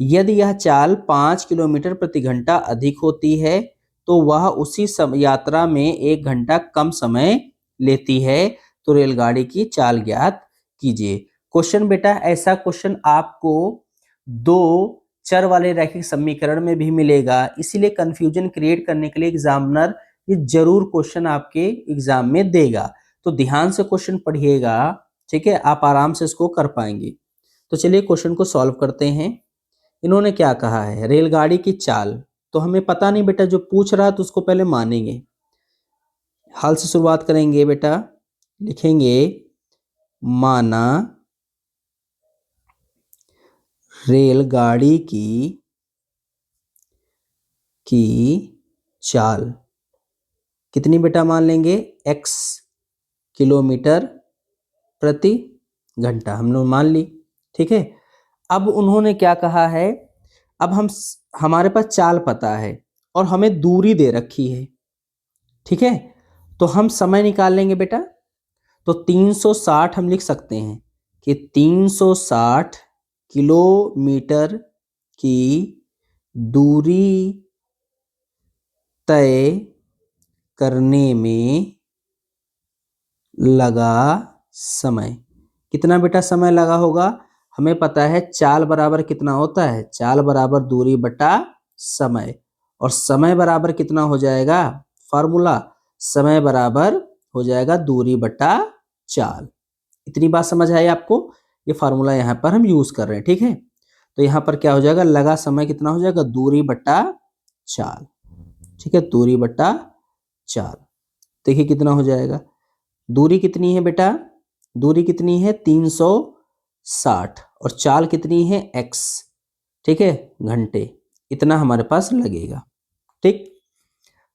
यदि यह चाल 5 किलोमीटर प्रति घंटा अधिक होती है तो वह उसी यात्रा में 1 घंटा कम समय लेती है, तो रेलगाड़ी की चाल ज्ञात कीजिए। क्वेश्चन बेटा, ऐसा क्वेश्चन आपको 2 चर वाले रैखिक समीकरण में भी मिलेगा, इसीलिए कंफ्यूजन क्रिएट करने के लिए एग्जामिनर ये जरूर क्वेश्चन आपके एग्जाम में देगा। तो ध्यान से क्वेश्चन पढ़िएगा, ठीक है, आप आराम से इसको कर पाएंगे। तो चलिए क्वेश्चन को सॉल्व करते हैं। इन्होंने क्या कहा है, रेलगाड़ी की चाल, तो हमें पता नहीं बेटा, जो पूछ रहा है तो उसको पहले मानेंगे। हाल से शुरुआत करेंगे बेटा, लिखेंगे माना रेलगाड़ी की चाल कितनी बेटा मान लेंगे, x किलोमीटर प्रति घंटा हम लोग मान ली। ठीक है, अब उन्होंने क्या कहा है, अब हमारे पास चाल पता है और हमें दूरी दे रखी है। ठीक है, तो हम समय निकाल लेंगे बेटा। तो 360 हम लिख सकते हैं कि 360 किलोमीटर की दूरी तय करने में लगा समय, कितना बेटा समय लगा होगा, हमें पता है चाल बराबर कितना होता है, चाल बराबर दूरी बटा समय, और समय बराबर कितना हो जाएगा, फार्मूला समय बराबर हो जाएगा दूरी बटा चाल। इतनी बात समझ आई आपको? ये फार्मूला यहाँ पर हम यूज कर रहे हैं, ठीक है। तो यहाँ पर क्या हो जाएगा, लगा समय कितना हो जाएगा, दूरी बटा चाल, ठीक है, दूरी बटा चाल। देखिए कितना हो जाएगा, दूरी कितनी है बेटा, दूरी कितनी है 360 और चाल कितनी है x, ठीक है, घंटे। इतना हमारे पास लगेगा, ठीक।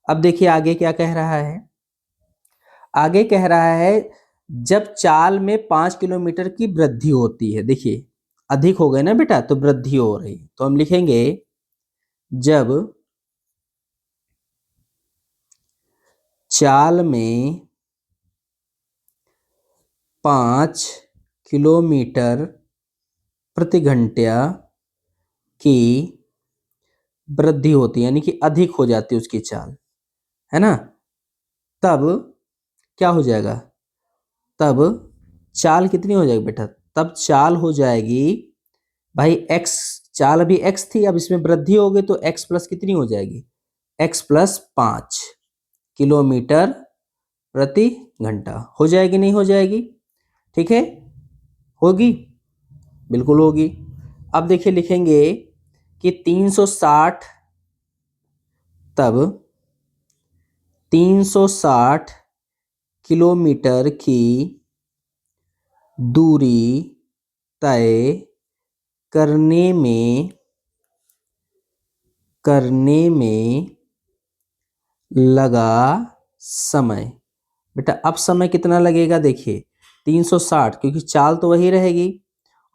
अब देखिए आगे क्या कह रहा है, आगे कह रहा है जब चाल में 5 किलोमीटर की वृद्धि होती है, देखिए अधिक हो गए ना बेटा, तो वृद्धि हो रही, तो हम लिखेंगे जब चाल में 5 किलोमीटर प्रति घंटा की वृद्धि होती है, यानी कि अधिक हो जाती है उसकी चाल, है ना, तब क्या हो जाएगा, तब चाल कितनी हो जाएगी बेटा, तब चाल हो जाएगी भाई x, चाल अभी x थी, अब इसमें वृद्धि हो गई तो x प्लस कितनी हो जाएगी, x प्लस 5 किलोमीटर प्रति घंटा हो जाएगी, नहीं हो जाएगी, ठीक है, होगी, बिल्कुल होगी। अब देखिए लिखेंगे कि 360, तब 360 किलोमीटर की दूरी तय करने में लगा समय, बेटा अब समय कितना लगेगा, देखिए 360, क्योंकि चाल तो वही रहेगी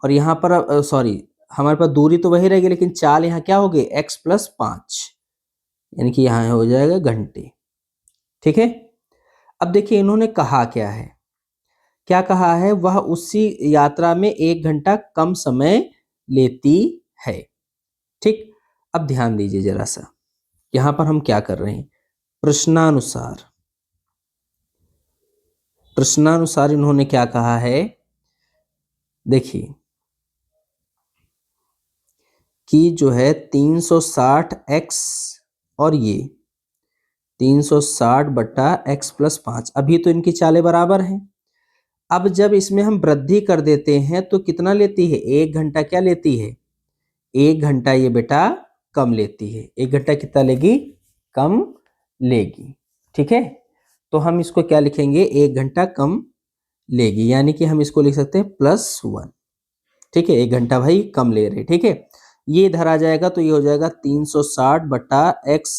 और यहाँ पर सॉरी हमारे पास दूरी तो वही रहेगी, लेकिन चाल यहाँ क्या हो गई, x प्लस 5, यानी कि यहाँ हो जाएगा घंटे, ठीक है। अब देखिए इन्होंने कहा क्या है, क्या कहा है, वह उसी यात्रा में 1 घंटा कम समय लेती है, ठीक। अब ध्यान दीजिए जरा सा, यहां पर हम क्या कर रहे हैं, प्रश्नानुसार, प्रश्नानुसार इन्होंने क्या कहा है, देखिए कि जो है 360x और ये 360 बटा x प्लस 5, अभी तो इनकी चालें बराबर हैं। अब जब इसमें हम वृद्धि कर देते हैं तो कितना लेती है, 1 घंटा क्या लेती है, 1 घंटा ये बेटा कम लेती है, 1 घंटा कितना लेगी, कम लेगी, ठीक है। तो हम इसको क्या लिखेंगे, 1 घंटा कम लेगी, यानी कि हम इसको लिख सकते हैं +1, ठीक है, 1 घंटा भाई कम ले रहे, ठीक है। ये इधर आ जाएगा तो ये हो जाएगा 360 बटा x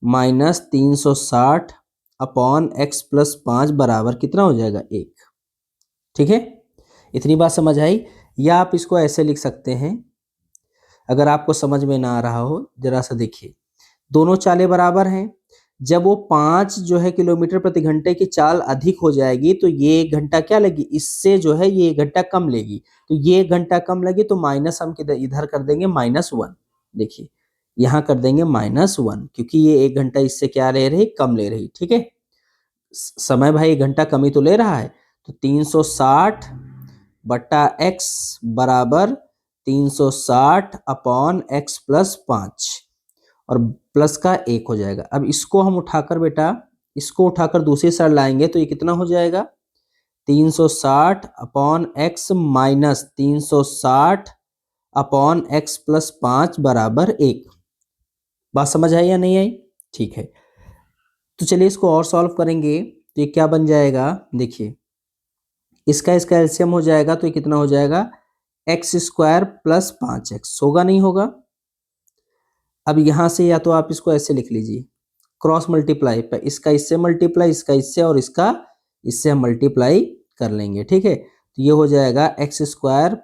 minus 360 upon x plus 5 बराबर कितना हो जाएगा, 1, ठीक है। इतनी बात समझ आई, या आप इसको ऐसे लिख सकते हैं, अगर आपको समझ में ना आ रहा हो जरा सा देखिए, दोनों चालें बराबर हैं, जब वो 5 जो है किलोमीटर प्रति घंटे की चाल अधिक हो जाएगी तो ये 1 घंटा क्या लेगी, इससे जो है ये 1 घंटा कम लेगी, तो ये 1 घंटा कम लगी तो माइनस हम किधर इधर कर देंगे -1, देखिए यहाँ कर देंगे -1, क्योंकि ये 1 घंटा इससे क्या ले रही, कम ले रही, ठीक है, समय भाई 1 घंटा कम ही तो ले रहा है, तो 360 बटा x बराबर 360 अपॉन x प्लस 5 और प्लस का 1 हो जाएगा। अब इसको हम उठाकर बेटा, इसको उठाकर दूसरी साइड लाएंगे तो ये कितना हो जाएगा, 360 upon x minus 360 upon x plus 5 बराबर 1। बात समझ आई या नहीं आई, ठीक है। तो चलिए इसको और सॉल्व करेंगे तो ये क्या बन जाएगा, देखिए इसका एलसीएम हो जाएगा तो ये कितना हो जाएगा, x स्क्वायर प्लस 5x, होगा नहीं होगा। अब यहां से या तो आप इसको ऐसे लिख लीजिए, क्रॉस मल्टीप्लाई, इसका इससे मल्टीप्लाई, इसका इससे और इसका इससे हम मल्टीप्लाई कर लेंगे, ठीक है। तो ये हो जाएगा x स्क्वायर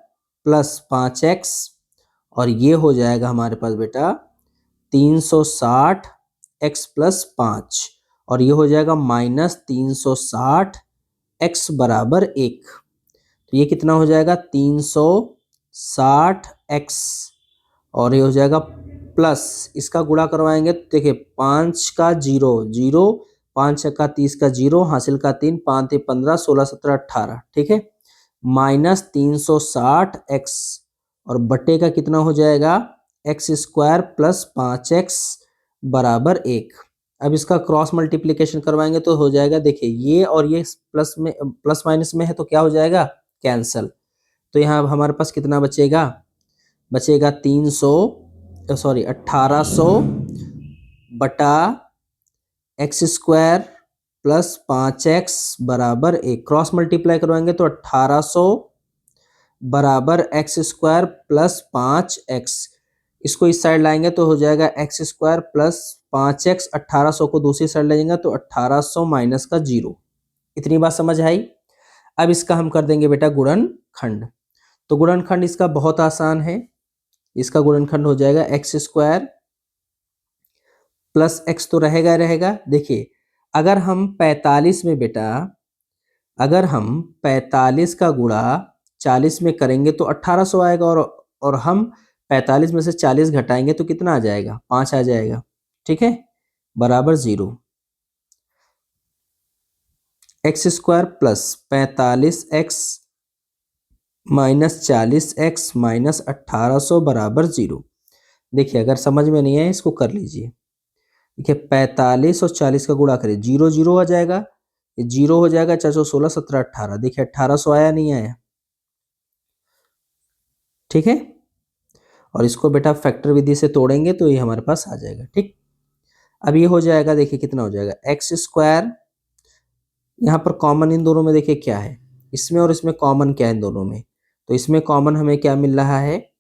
प्लस 5x और ये हो जाएगा हमारे पास बेटा 360 x प्लस 5 और ये हो जाएगा माइनस 360 x बराबर 1। तो ये कितना हो जाएगा 360 x और ये हो जाएगा प्लस, इसका गुणा करवाएंगे तो देखिए 5 का 0 0, 5 का 30 का 0, हासिल का 3, 5 × 15, 16 17 18, ठीक है, माइनस 360 x और बटे का कितना हो जाएगा x स्क्वायर प्लस 5x बराबर 1। अब इसका क्रॉस मल्टीप्लिकेशन करवाएंगे तो हो जाएगा, देखिए ये और ये प्लस माइनस में है तो क्या हो जाएगा, कैंसल। तो यहाँ अब हमारे पास कितना बचेगा, बचेगा 1800 बटा एक्स स्क्वायर प्लस 5x बराबर 1। क्रॉस मल्टीप्लाई करवाएंगे तो 1800 बराबर एक्स स्क्वायर प्लस 5x, इसको इस साइड लाएंगे तो हो जाएगा एक्स स्क्वायर प्लस 5x। 1800 को दूसरी साइड ले जाएंगे तो 1800 माइनस का 0। इतनी बात समझ आई। अब इसका हम कर देंगे बेटा गुणनखंड। तो गुणनखंड इसका बहुत आसान है, इसका गुणनखंड हो जाएगा एक्स स्क्वायर प्लस एक्स तो रहेगा रहेगा। देखिए अगर हम 45 में बेटा, अगर हम 45 का गुणा 40 में करेंगे तो 1800 आएगा, और हम 45 में से 40 घटाएंगे तो कितना आ जाएगा, 5 आ जाएगा। ठीक है, बराबर 0। X square plus 45x minus 40x minus 1800 बराबर 0। देखिए अगर समझ में नहीं आए इसको कर लीजिए। देखिए 45 और 40 का गुणा करिए, 0 0 आ जाएगा, ये 0 हो जाएगा, 4 16 17 18। देखिए 1800 आया नहीं आया, ठीक है। और इसको बेटा फैक्टर विधि से तोड़ेंगे तो ये हमारे पास आ जाएगा। ठीक, अब ये हो जाएगा, देखिए कितना हो जाएगा, एक्स स्क्वायर, यहाँ पर कॉमन इन दोनों में देखिए क्या है, इसमें और इसमें कॉमन क्या है इन दोनों में, तो इसमें कॉमन हमें क्या मिल रहा है,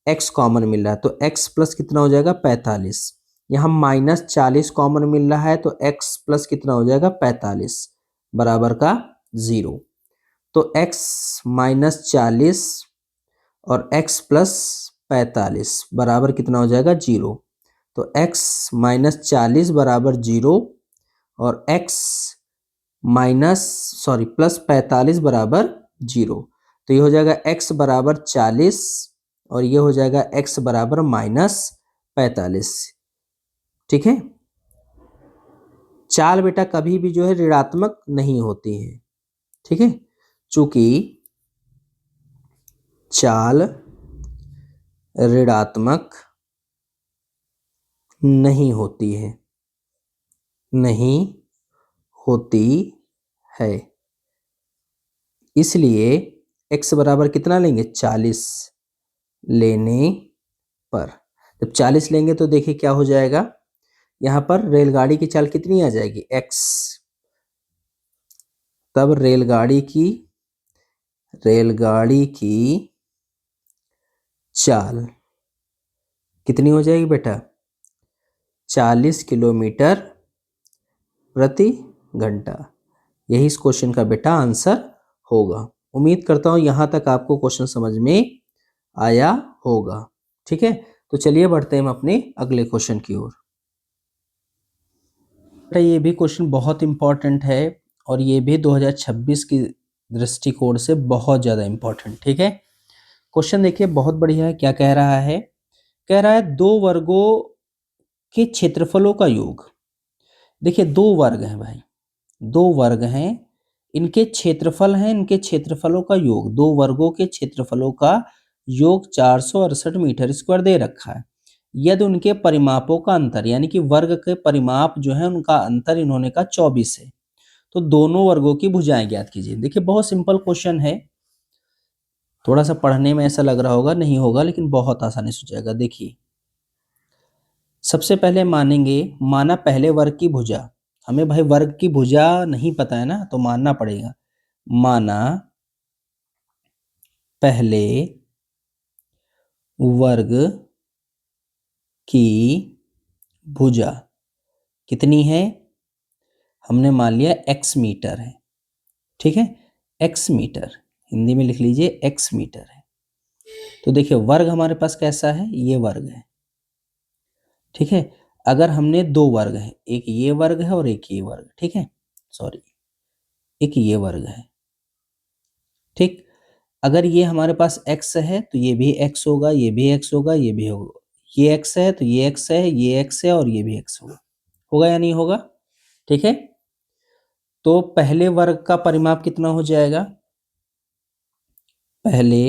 x कॉमन मिल रहा है, तो x प्लस कितना हो जाएगा 45। यहाँ माइनस 40 कॉमन मिल रहा है तो x प्लस कितना हो जाएगा 45 बराबर का 0। तो x माइनस 40 और x प्लस 45 बराबर कितना हो जाएगा 0। तो x माइनस 40 बराबर 0 और x माइनस प्लस 45 बराबर 0। तो ये हो जाएगा x बराबर 40 और ये हो जाएगा x बराबर माइनस 45। ठीक है, चाल बेटा कभी भी जो है ऋणात्मक नहीं होती है। ठीक है, चूंकि चाल ऋणात्मक नहीं होती है, नहीं होती है, इसलिए x बराबर कितना लेंगे 40 लेने पर, जब 40 लेंगे तो देखिए क्या हो जाएगा, यहां पर रेलगाड़ी की चाल कितनी आ जाएगी x, तब रेलगाड़ी की चाल कितनी हो जाएगी बेटा 40 किलोमीटर प्रति घंटा। यही इस क्वेश्चन का बेटा आंसर होगा। उम्मीद करता हूं यहां तक आपको क्वेश्चन समझ में आया होगा। ठीक है, तो चलिए बढ़ते हैं हम अपने अगले क्वेश्चन की ओर। बेटा ये भी क्वेश्चन बहुत इंपॉर्टेंट है और ये भी 2026 की दृष्टिकोण से बहुत ज्यादा इंपॉर्टेंट। ठीक है, क्वेश्चन देखिए बहुत बढ़िया है, क्या कह रहा है, कह रहा है दो वर्गों के क्षेत्रफलों का योग। देखिए दो वर्ग हैं भाई, दो वर्ग हैं, इनके क्षेत्रफल हैं, इनके क्षेत्रफलों का योग, दो वर्गों के क्षेत्रफलों का योग 468 मीटर स्क्वायर दे रखा है। यदि उनके परिमापों का अंतर, यानी कि वर्ग के परिमाप जो है उनका अंतर इन्होंने का 24 है, तो दोनों वर्गों की भुजाएं ज्ञात कीजिए। देखिए बहुत सिंपल क्वेश्चन है, थोड़ा सा पढ़ने में ऐसा लग रहा होगा नहीं होगा, लेकिन बहुत आसानी से हो जाएगा। देखिए सबसे पहले माना पहले वर्ग की भुजा, हमें भाई वर्ग की भुजा नहीं पता है ना, तो मानना पड़ेगा, माना पहले वर्ग की भुजा कितनी है, हमने मान लिया x मीटर है। ठीक है, x मीटर, हिंदी में लिख लीजिए x मीटर है। तो देखिए वर्ग हमारे पास कैसा है, ये वर्ग है। ठीक है, अगर हमने दो वर्ग है, एक ये वर्ग है और एक ये वर्ग, ठीक है, एक ये वर्ग है। ठीक, अगर ये हमारे पास x है तो ये भी x होगा, ये भी x होगा, ये भी होगा, ये x है तो ये x है, ये x है और ये भी x होगा, होगा या नहीं होगा। ठीक है, तो पहले वर्ग का परिमाप कितना हो जाएगा, पहले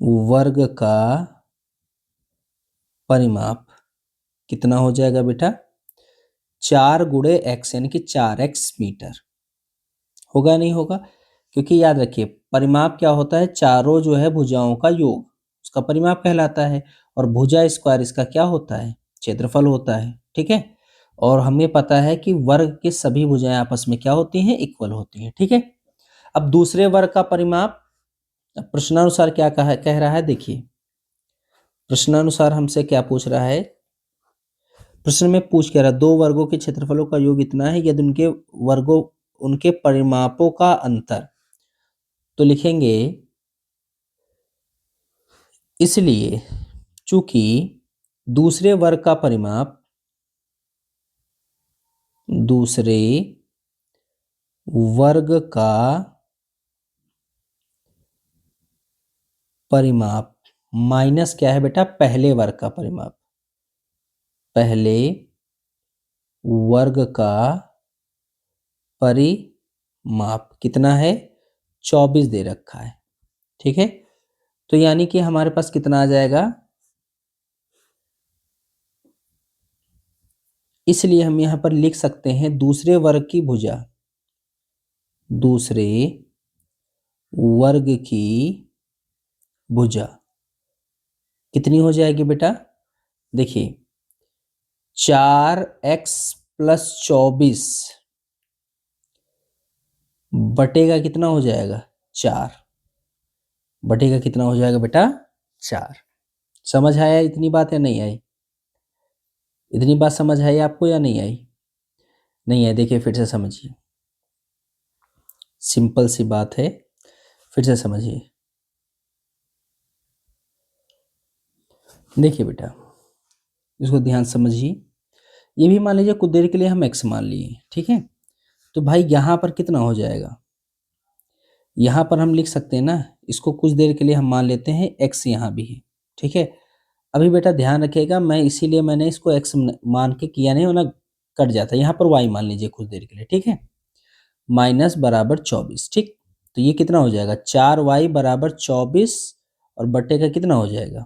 वर्ग का परिमाप कितना हो जाएगा बेटा, 4 गुणे x यानी कि 4x मीटर। होगा नहीं होगा? क्योंकि याद रखिए परिमाप क्या होता है, चारों जो है भुजाओं का योग उसका परिमाप कहलाता है, और भुजा स्क्वायर इसका क्या होता है, क्षेत्रफल होता है। ठीक है, और हमें पता है कि वर्ग के सभी भुजाएं आपस में क्या होती हैं, इक्वल होती हैं। ठीक है, अब दूसरे वर्ग का परिमाप प्रश्नानुसार क्या कह रहा है, देखिए प्रश्नानुसार हमसे क्या पूछ रहा है। प्रश्न में पूछ कह रहा है दो वर्गों के क्षेत्रफलों का योग इतना है यदि उनके वर्गों उनके परिमापों का अंतर, तो लिखेंगे इसलिए चूंकि दूसरे वर्ग का परिमाप दूसरे वर्ग का परिमाप माइनस क्या है बेटा, पहले वर्ग का परिमाप, पहले वर्ग का परिमाप कितना है, 24 दे रखा है। ठीक है, तो यानी कि हमारे पास कितना आ जाएगा, इसलिए हम यहां पर लिख सकते हैं दूसरे वर्ग की भुजा, दूसरे वर्ग की भुजा कितनी हो जाएगी बेटा, देखिए 4x प्लस 24 बटेगा कितना हो जाएगा, 4 बटेगा कितना हो जाएगा बेटा, 4। समझ आया इतनी बात या नहीं आई, इतनी बात समझ आई आपको या नहीं आई, नहीं आई? देखिए फिर से समझिए, सिंपल सी बात है, फिर से समझिए। देखिए बेटा इसको ध्यान समझिए, ये भी मान लीजिए कुछ देर के लिए हम x मान लिए, ठीक है, तो भाई यहां पर कितना हो जाएगा, यहां पर हम लिख सकते हैं ना, इसको कुछ देर के लिए हम मान लेते हैं x यहां भी है। ठीक है, अभी बेटा ध्यान रखिएगा, मैं इसीलिए मैंने इसको x मान के किया नहीं, वरना कट जाता है। यहाँ पर y मान लीजिए कुछ देर के लिए, ठीक है, माइनस बराबर 24। ठीक, तो ये कितना हो जाएगा, 4y बराबर 24 और बट्टे का कितना हो जाएगा,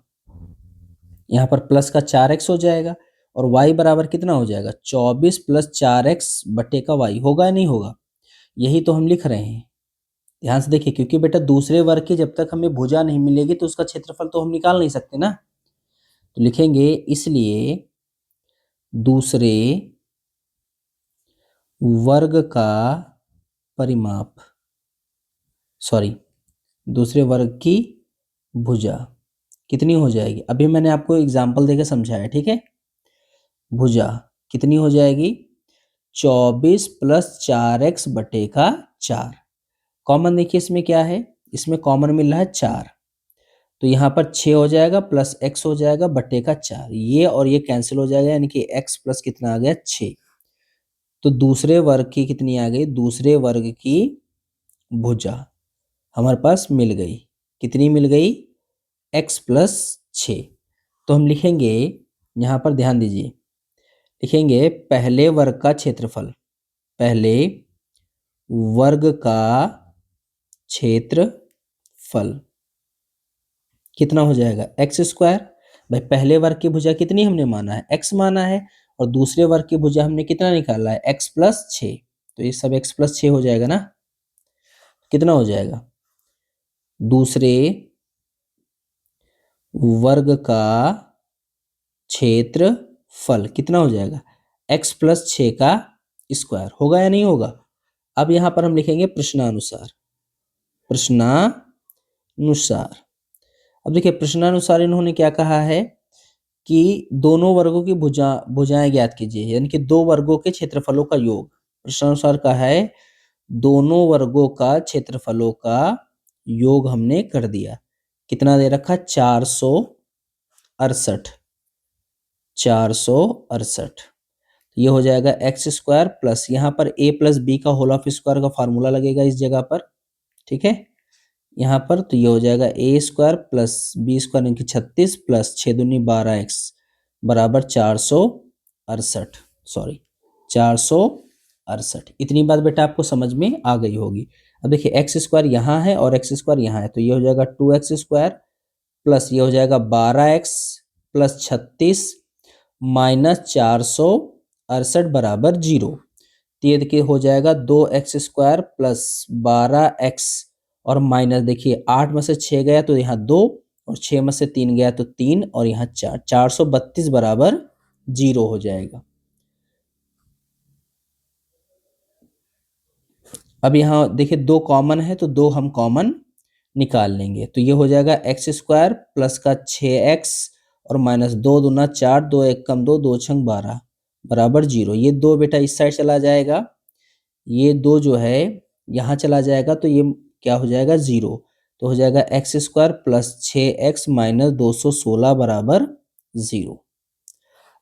यहाँ पर प्लस का 4x हो जाएगा, और y बराबर कितना हो जाएगा, 24 प्लस 4x बट्टे का y। होगा या नहीं होगा, यही तो हम लिख रहे हैं। ध्यान से देखिए, क्योंकि बेटा दूसरे वर्ग की जब तक हमें भुजा नहीं मिलेगी तो उसका क्षेत्रफल तो हम निकाल नहीं सकते ना, तो लिखेंगे इसलिए दूसरे वर्ग का परिमाप, सॉरी दूसरे वर्ग की भुजा कितनी हो जाएगी, अभी मैंने आपको एग्जांपल देके समझाया। ठीक है, भुजा कितनी हो जाएगी, 24 प्लस 4x बटे का 4। कॉमन देखिए इसमें क्या है, इसमें कॉमन मिल रहा है 4, तो यहाँ पर 6 हो जाएगा प्लस x हो जाएगा बटे का 4, ये और ये कैंसिल हो जाएगा, यानी कि x प्लस कितना आ गया, 6। तो दूसरे वर्ग की कितनी आ गई, दूसरे वर्ग की भुजा हमारे पास मिल गई, कितनी मिल गई, x प्लस 6। तो हम लिखेंगे, यहाँ पर ध्यान दीजिए, लिखेंगे पहले वर्ग का क्षेत्रफल, पहले वर्ग का क्षेत्रफल कितना हो जाएगा, एक्स स्क्वायर। भाई पहले वर्ग की भुजा कितनी हमने माना है, x माना है, और दूसरे वर्ग की भुजा हमने कितना निकाला है, x प्लस 6, तो ये सब x प्लस 6 हो जाएगा ना, कितना हो जाएगा, दूसरे वर्ग का क्षेत्रफल कितना हो जाएगा, x प्लस 6 का स्क्वायर। होगा या नहीं होगा? अब यहां पर हम लिखेंगे प्रश्नानुसार, प्रश्नानुसार। अब देखिए प्रश्नानुसार इन्होंने क्या कहा है कि दोनों वर्गों की भुजाएं ज्ञात कीजिए, यानी कि दो वर्गों के क्षेत्रफलों का योग। प्रश्नानुसार का है दोनों वर्गों का क्षेत्रफलों का योग हमने कर दिया, कितना दे रखा, 468, 468। ये हो जाएगा एक्स स्क्वायर प्लस यहाँ पर a प्लस बी का होल ऑफ स्क्वायर का फार्मूला लगेगा इस जगह पर। ठीक है, यहाँ पर तो ये हो जाएगा a square plus B square यानी कि 36 प्लस 6 दूनी 12x बराबर 468, सॉरी 468। इतनी बात बेटा आपको समझ में आ गई होगी। अब देखिए एक्स स्क्वायर यहाँ है और एक्स स्क्वायर यहाँ है, तो ये हो जाएगा 2x स्क्वायर प्लस ये हो जाएगा 12x प्लस 36 -468 बराबर 0। तो ये देखिए हो जाएगा 2x² प्लस 12x और माइनस, देखिए 8 में से 6 गया तो यहाँ 2 और 6 में से 3 गया तो 3 और यहाँ 4, 432 बराबर 0 हो जाएगा। अब यहाँ देखिए 2 कॉमन है तो 2 हम कॉमन निकाल लेंगे, तो ये हो जाएगा x² प्लस का 6x और माइनस 2 दूना 4, 2 1 कम 2, 2 छंग 12 बराबर 0। ये 2 बेटा इस साइड चला जाएगा, ये 2 जो है यहाँ चला जाएगा तो ये क्या हो जाएगा 0। तो हो जाएगा x² प्लस 6x माइनस 216 बराबर 0।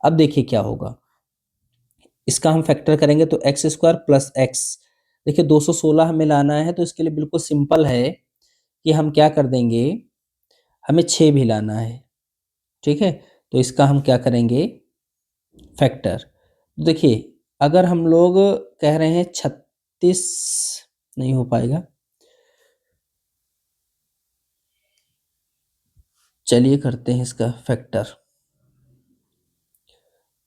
अब देखिए क्या होगा, इसका हम फैक्टर करेंगे तो x² प्लस x, देखिए 216 हमें लाना है तो इसके लिए बिल्कुल सिंपल है कि हम क्या कर देंगे, हमें 6 भी लाना है, ठीक है। तो इसका हम क्या करेंगे फैक्टर। देखिए अगर हम लोग कह रहे हैं 36, नहीं हो पाएगा, चलिए करते हैं इसका फैक्टर।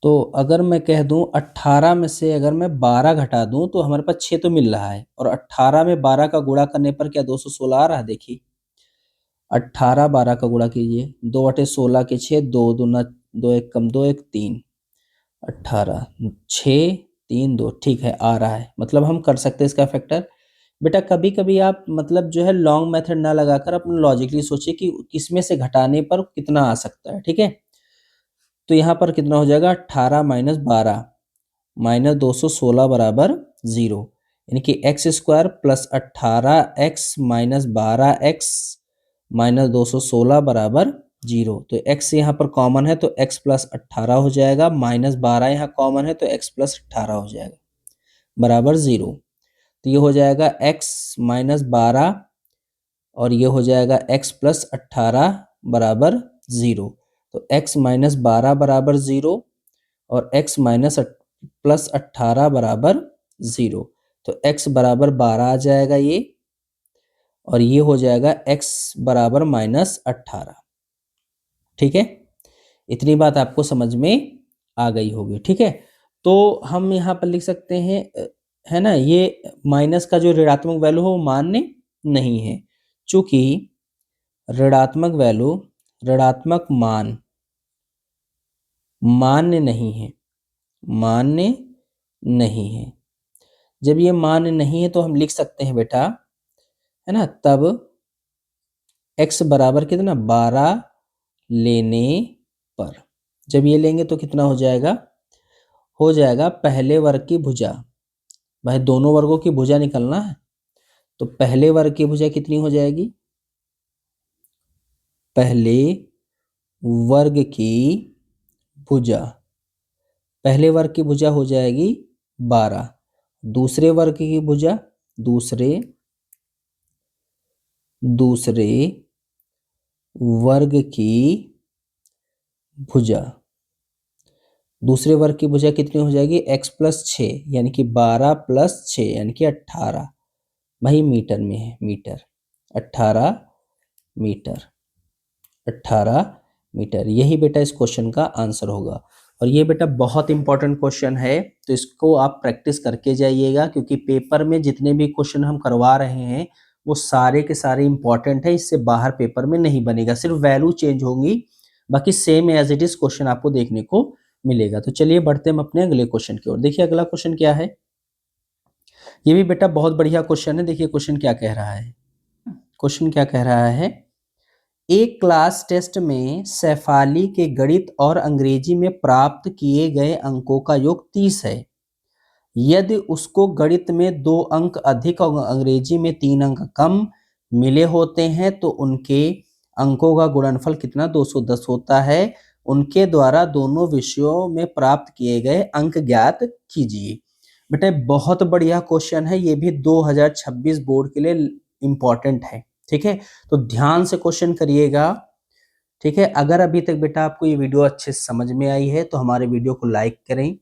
तो अगर मैं कह दूं 18 में से अगर मैं 12 घटा दूं तो हमारे पास 6 तो मिल रहा है, और 18 में 12 का गुणा करने पर क्या 216 आ रहा है। देखिए 18 12 का गुणा कीजिए, 2/16 के 6, 2 दूना 2 1 कम 2 1 3, 18 6 3 2, ठीक है आ रहा है, मतलब हम कर सकते हैं इसका फैक्टर। बेटा कभी कभी आप मतलब जो है लॉन्ग मेथड ना लगाकर अपने लॉजिकली सोचिए कि किसमें से घटाने पर कितना आ सकता है, ठीक है। तो यहाँ पर कितना हो जाएगा 18 माइनस 12 माइनस 216 बराबर 0, यानी कि x² plus 18x minus 12x minus 216 बराबर 0। तो x यहाँ पर कॉमन है तो x प्लस 18 हो जाएगा, माइनस 12 यहाँ कॉमन है तो x प्लस 18 हो जाएगा बराबर 0। तो ये हो जाएगा x माइनस 12 और ये हो जाएगा x प्लस 18 बराबर 0। तो x माइनस 12 बराबर 0 और x माइनस प्लस 18 बराबर 0। तो x बराबर 12 आ जाएगा ये, और ये हो जाएगा x बराबर माइनस 18, ठीक है। इतनी बात आपको समझ में आ गई होगी, ठीक है। तो हम यहाँ पर लिख सकते हैं, है ना, ये माइनस का जो ऋणात्मक वैल्यू हो वो मान्य नहीं है, चूंकि ऋणात्मक वैल्यू ऋणात्मक मान मान्य नहीं है, मान्य नहीं है। जब ये मान्य नहीं है तो हम लिख सकते हैं बेटा, है ना, तब x बराबर कितना 12 लेने पर, जब ये लेंगे तो कितना हो जाएगा, हो जाएगा पहले वर्ग की भुजा, भाई दोनों वर्गों की भुजा निकलना है, तो पहले वर्ग की भुजा कितनी हो जाएगी, पहले वर्ग की भुजा, पहले वर्ग की भुजा हो जाएगी 12, दूसरे वर्ग की भुजा, दूसरे वर्ग की भुजा, दूसरे वर्ग की भुजा कितनी हो जाएगी x प्लस 6 यानी कि 12 प्लस 6 यानी कि 18, भाई मीटर में है, मीटर 18 मीटर, 18 मीटर, यही बेटा इस क्वेश्चन का आंसर होगा। और ये बेटा बहुत इंपॉर्टेंट क्वेश्चन है, तो इसको आप प्रैक्टिस करके जाइएगा, क्योंकि पेपर में जितने भी क्वेश्चन हम करवा रहे हैं वो सारे के सारे इंपॉर्टेंट है, इससे बाहर पेपर में नहीं बनेगा, सिर्फ वैल्यू चेंज होंगी, बाकी same as it is question आपको देखने को मिलेगा। तो चलिए बढ़ते हम अपने अगले क्वेश्चन की ओर। देखिए अगला क्वेश्चन क्या है, ये भी बेटा बहुत बढ़िया क्वेश्चन है। देखिए क्वेश्चन क्या कह रहा है, क्वेश्चन क्या कह रहा है, एक क्लास टेस्ट में सैफाली के गणित और अंग्रेजी में प्राप्त किए गए अंकों का योग 30 है। यदि उसको गणित में 2 अंक अधिक और अंग्रेजी में 3 अंक कम मिले होते हैं तो उनके अंकों का गुणनफल कितना 210 होता है। उनके द्वारा दोनों विषयों में प्राप्त किए गए अंक ज्ञात कीजिए। बेटा बहुत बढ़िया क्वेश्चन है, ये भी 2026 बोर्ड के लिए इंपॉर्टेंट है, ठीक है। तो ध्यान से क्वेश्चन करिएगा, ठीक है। अगर अभी तक बेटा आपको ये वीडियो अच्छे से समझ में आई है तो हमारे वीडियो को लाइक करें,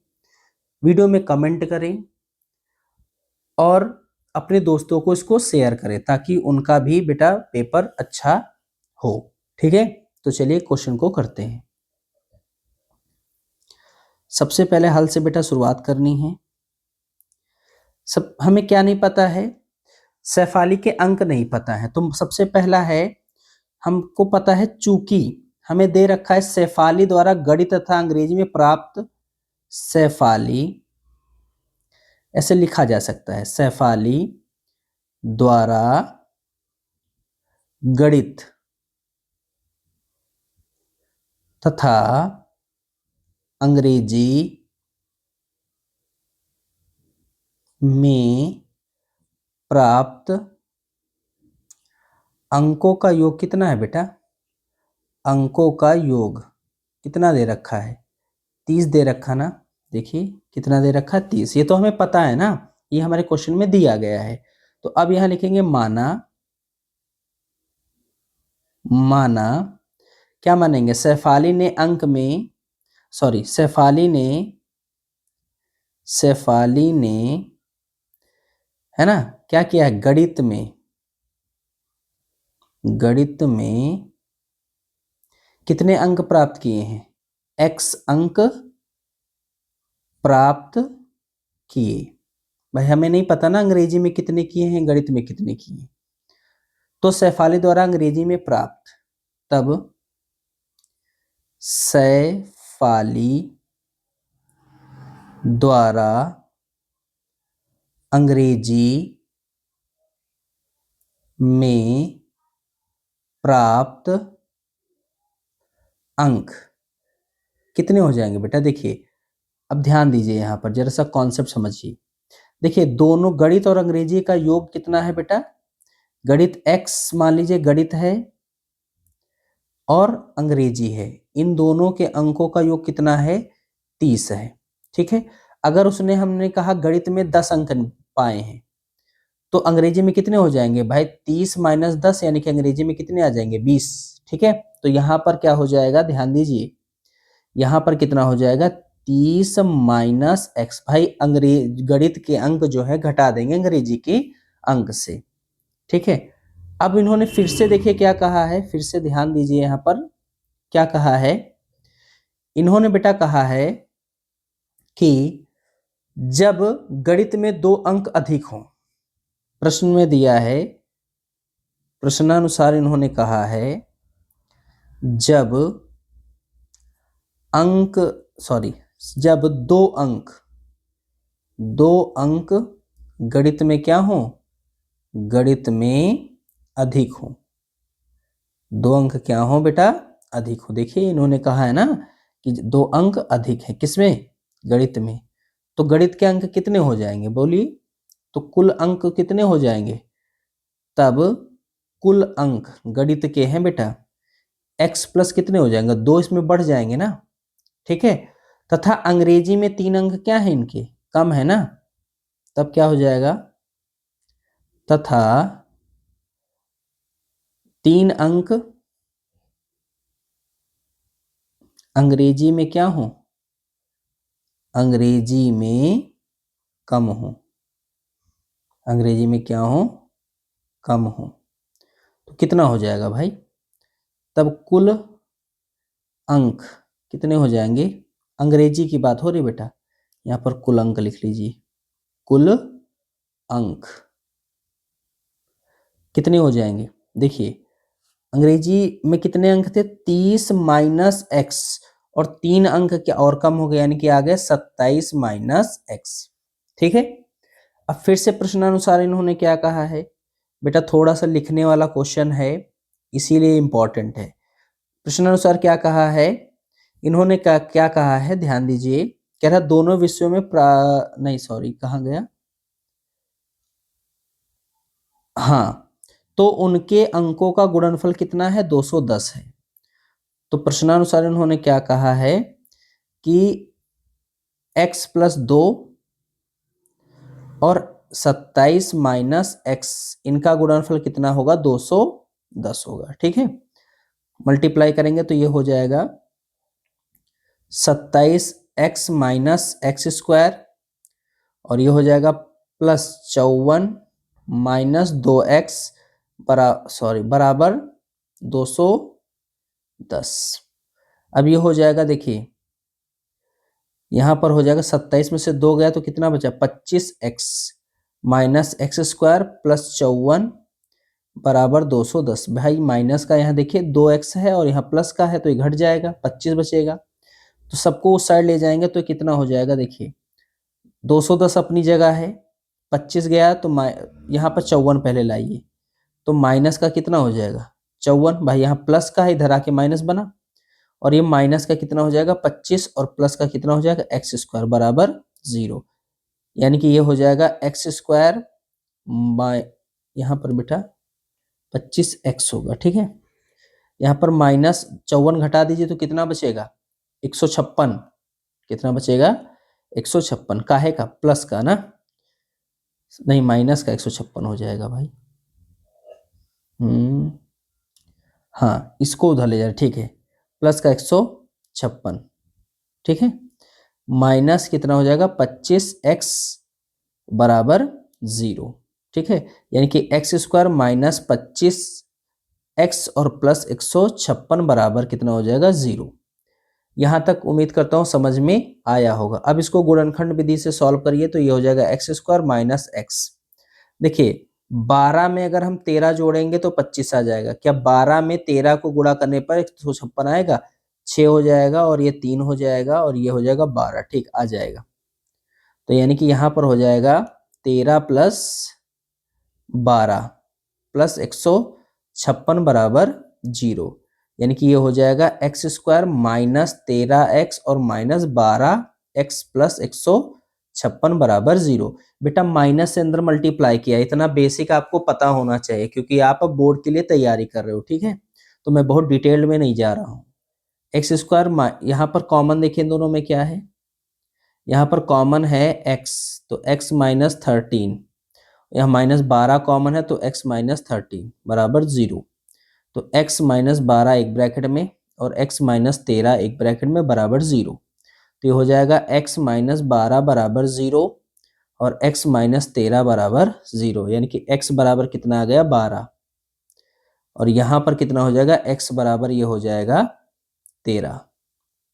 वीडियो में कमेंट करें और अपने दोस्तों को इसको शेयर करें ताकि उनका भी बेटा पेपर अच्छा हो, ठीक है। तो चलिए क्वेश्चन को करते हैं। सबसे पहले हल से बेटा शुरुआत करनी है। सब हमें क्या नहीं पता है, सैफाली के अंक नहीं पता है। तो सबसे पहला है, हमको पता है चूंकि हमें दे रखा है सैफाली द्वारा गणित तथा अंग्रेजी में प्राप्त, सैफाली ऐसे लिखा जा सकता है, सैफाली द्वारा गणित तथा अंग्रेजी में प्राप्त अंकों का योग कितना है बेटा, अंकों का योग कितना दे रखा है, 30 दे रखा ना। देखिए कितना दे रखा है, 30। ये तो हमें पता है ना, ये हमारे क्वेश्चन में दिया गया है। तो अब यहां लिखेंगे माना, माना क्या मानेंगे, सैफाली ने अंक में, सॉरी सैफाली ने है ना क्या किया है, गणित में कितने अंक प्राप्त किए हैं, x अंक प्राप्त किए। भाई हमें नहीं पता ना अंग्रेजी में कितने किए हैं, गणित में कितने किए। तो सैफाली द्वारा अंग्रेजी में प्राप्त, तब सैफाली द्वारा अंग्रेजी में प्राप्त अंक कितने हो जाएंगे बेटा। देखिए अब ध्यान दीजिए, यहां पर जरा सा कॉन्सेप्ट समझिए। देखिए दोनों गणित और अंग्रेजी का योग कितना है बेटा, गणित x मान लीजिए गणित है और अंग्रेजी है, इन दोनों के अंकों का योग कितना है, 30 है। ठीक है, अगर उसने हमने कहा गणित में 10 अंक पाए हैं तो अंग्रेजी में कितने हो जाएंगे भाई, 30 माइनस 10 यानी कि अंग्रेजी में कितने आ जाएंगे, 20। ठीक है, तो यहां पर क्या हो जाएगा, ध्यान दीजिए, यहां पर कितना हो जाएगा, 30 माइनस एक्स। भाई अंग्रेज गणित के अंक जो है घटा देंगे अंग्रेजी के अंक से। ठीक है, अब इन्होंने फिर से देखिए क्या कहा है, फिर से ध्यान दीजिए, यहां पर क्या कहा है, इन्होंने बेटा कहा है कि जब गणित में 2 अंक अधिक हों, प्रश्न में दिया है, प्रश्नानुसार इन्होंने कहा है जब अंक, सॉरी जब 2 अंक गणित में क्या हो, गणित में अधिक हो, 2 अंक क्या हो बेटा, अधिक हो। देखिए इन्होंने कहा है ना कि 2 अंक अधिक है किसमें, गणित में। तो गणित के अंक कितने हो जाएंगे बोलिए, तो कुल अंक कितने हो जाएंगे, तब कुल अंक गणित के हैं बेटा x प्लस कितने हो जाएंगे, 2 इसमें बढ़ जाएंगे ना। ठीक है, तथा अंग्रेजी में 3 अंक क्या है इनके, कम है ना, तब क्या हो जाएगा, तथा 3 अंक अंग्रेजी में क्या हो, अंग्रेजी में कम हो, अंग्रेजी में क्या हो, कम हो। तो कितना हो जाएगा भाई, तब कुल अंक कितने हो जाएंगे, अंग्रेजी की बात हो रही बेटा, यहां पर कुल अंक लिख लीजिए, कुल अंक कितने हो जाएंगे। देखिए अंग्रेजी में कितने अंक थे, 30 माइनस एक्स, और 3 अंक क्या और कम हो गए, यानी कि आ गए 27 माइनस एक्स। ठीक है, अब फिर से प्रश्नानुसार इन्होंने क्या कहा है बेटा, थोड़ा सा लिखने वाला क्वेश्चन है इसीलिए इंपॉर्टेंट है। प्रश्नानुसार क्या कहा है, इन्होंने क्या कहा है, ध्यान दीजिए, कह रहा दोनों विषयों में नहीं सॉरी कहाँ गया, हाँ, तो उनके अंकों का गुणनफल कितना है, 210 है। तो प्रश्नानुसार इन्होंने क्या कहा है कि x प्लस 2 और 27 माइनस एक्स, इनका गुणनफल कितना होगा, 210 होगा। ठीक है, मल्टीप्लाई करेंगे तो ये हो जाएगा 27x माइनस एक्स स्क्वायर, और ये हो जाएगा प्लस 54 माइनस 2x बराबर 210। अब ये हो जाएगा, देखिए यहाँ पर हो जाएगा 27 में से 2 गया तो कितना बचा, 25x minus x square plus 54 बराबर 210। भाई माइनस का यहाँ देखिए 2x है और यहाँ प्लस का है तो ये घट जाएगा, 25 बचेगा। तो सबको उस साइड ले जाएंगे तो कितना हो जाएगा, देखिए 210 अपनी जगह है, 25 गया तो यहाँ पर 54 पहले लाइए, तो माइनस का कितना हो जाएगा 54। भाई यहाँ प्लस का है, इधर आके माइनस बना, और ये माइनस का कितना हो जाएगा 25 और प्लस का कितना हो जाएगा एक्स स्क्वायर बराबर 0। यानी कि ये हो जाएगा एक्स स्क्वायर बाय, यहाँ पर बेटा 25x होगा, ठीक है। यहाँ पर माइनस 54 घटा दीजिए तो कितना बचेगा 156। कितना बचेगा 156, काहे का, प्लस का ना, नहीं माइनस का 156 हो जाएगा भाई। हाँ इसको उधर ले जाए, ठीक है, प्लस का 156, ठीक है, माइनस कितना हो जाएगा 25x बराबर 0, ठीक है। यानी कि एक्स स्क्वायर माइनस 25x और प्लस 156 बराबर कितना हो जाएगा 0। यहां तक उम्मीद करता हूं समझ में आया होगा। अब इसको गुणनखंड विधि से सॉल्व करिए तो ये हो जाएगा एक्स स्क्वायर माइनस एक्स। देखिए 12 में अगर हम 13 जोड़ेंगे तो 25 आ जाएगा। क्या 12 में 13 को गुणा करने पर 156 आएगा, 6 हो जाएगा और ये 3 हो जाएगा और ये हो जाएगा 12, ठीक आ जाएगा। तो यानी कि यहां पर हो जाएगा 13 प्लस 12 प्लस 156 बराबर 0। यानी कि ये हो जाएगा एक्स स्क्वायर माइनस 13x और माइनस 12x प्लस 156 बराबर 0। बेटा माइनस से अंदर मल्टीप्लाई किया, इतना बेसिक आपको पता होना चाहिए क्योंकि आप अब बोर्ड के लिए तैयारी कर रहे हो, ठीक है। तो मैं बहुत डिटेल्ड में नहीं जा रहा हूँ। एक्स स्क्वायर यहाँ पर कॉमन देखिए दोनों में क्या है, यहाँ पर कॉमन है x, तो x माइनस 13, यहाँ माइनस 12 कॉमन है तो x माइनस 13 बराबर 0। तो x माइनस 12 एक ब्रैकेट में और x माइनस 13 एक ब्रैकेट में बराबर 0। तो ये हो जाएगा x माइनस 12 बराबर 0 और x माइनस 13 बराबर 0। यानी कि x बराबर कितना आ गया 12 और यहाँ पर कितना हो जाएगा x बराबर ये हो जाएगा 13,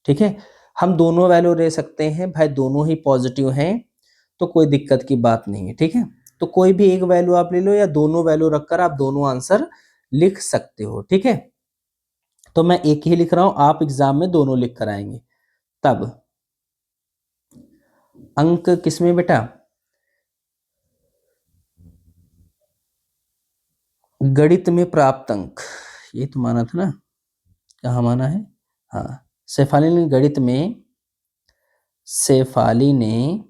ठीक है। हम दोनों वैल्यू ले सकते हैं भाई, दोनों ही पॉजिटिव हैं तो कोई दिक्कत की बात नहीं है, ठीक है। तो कोई भी एक वैल्यू आप ले लो या दोनों वैल्यू रखकर आप दोनों आंसर लिख सकते हो, ठीक है। तो मैं एक ही लिख रहा हूं, आप एग्जाम में दोनों लिख कर आएंगे। तब अंक किसमें बेटा, गणित में प्राप्त अंक, ये तो माना था ना, कहाँ माना है, हाँ शेफाली ने गणित में, शेफाली ने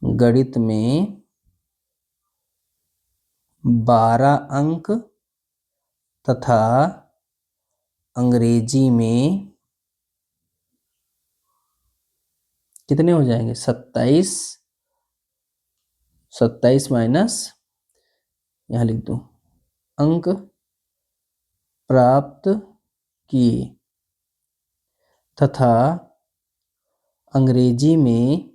गणित में 12 अंक तथा अंग्रेजी में कितने हो जाएंगे 27 माइनस, यहां लिख दो, अंक प्राप्त किए तथा अंग्रेजी में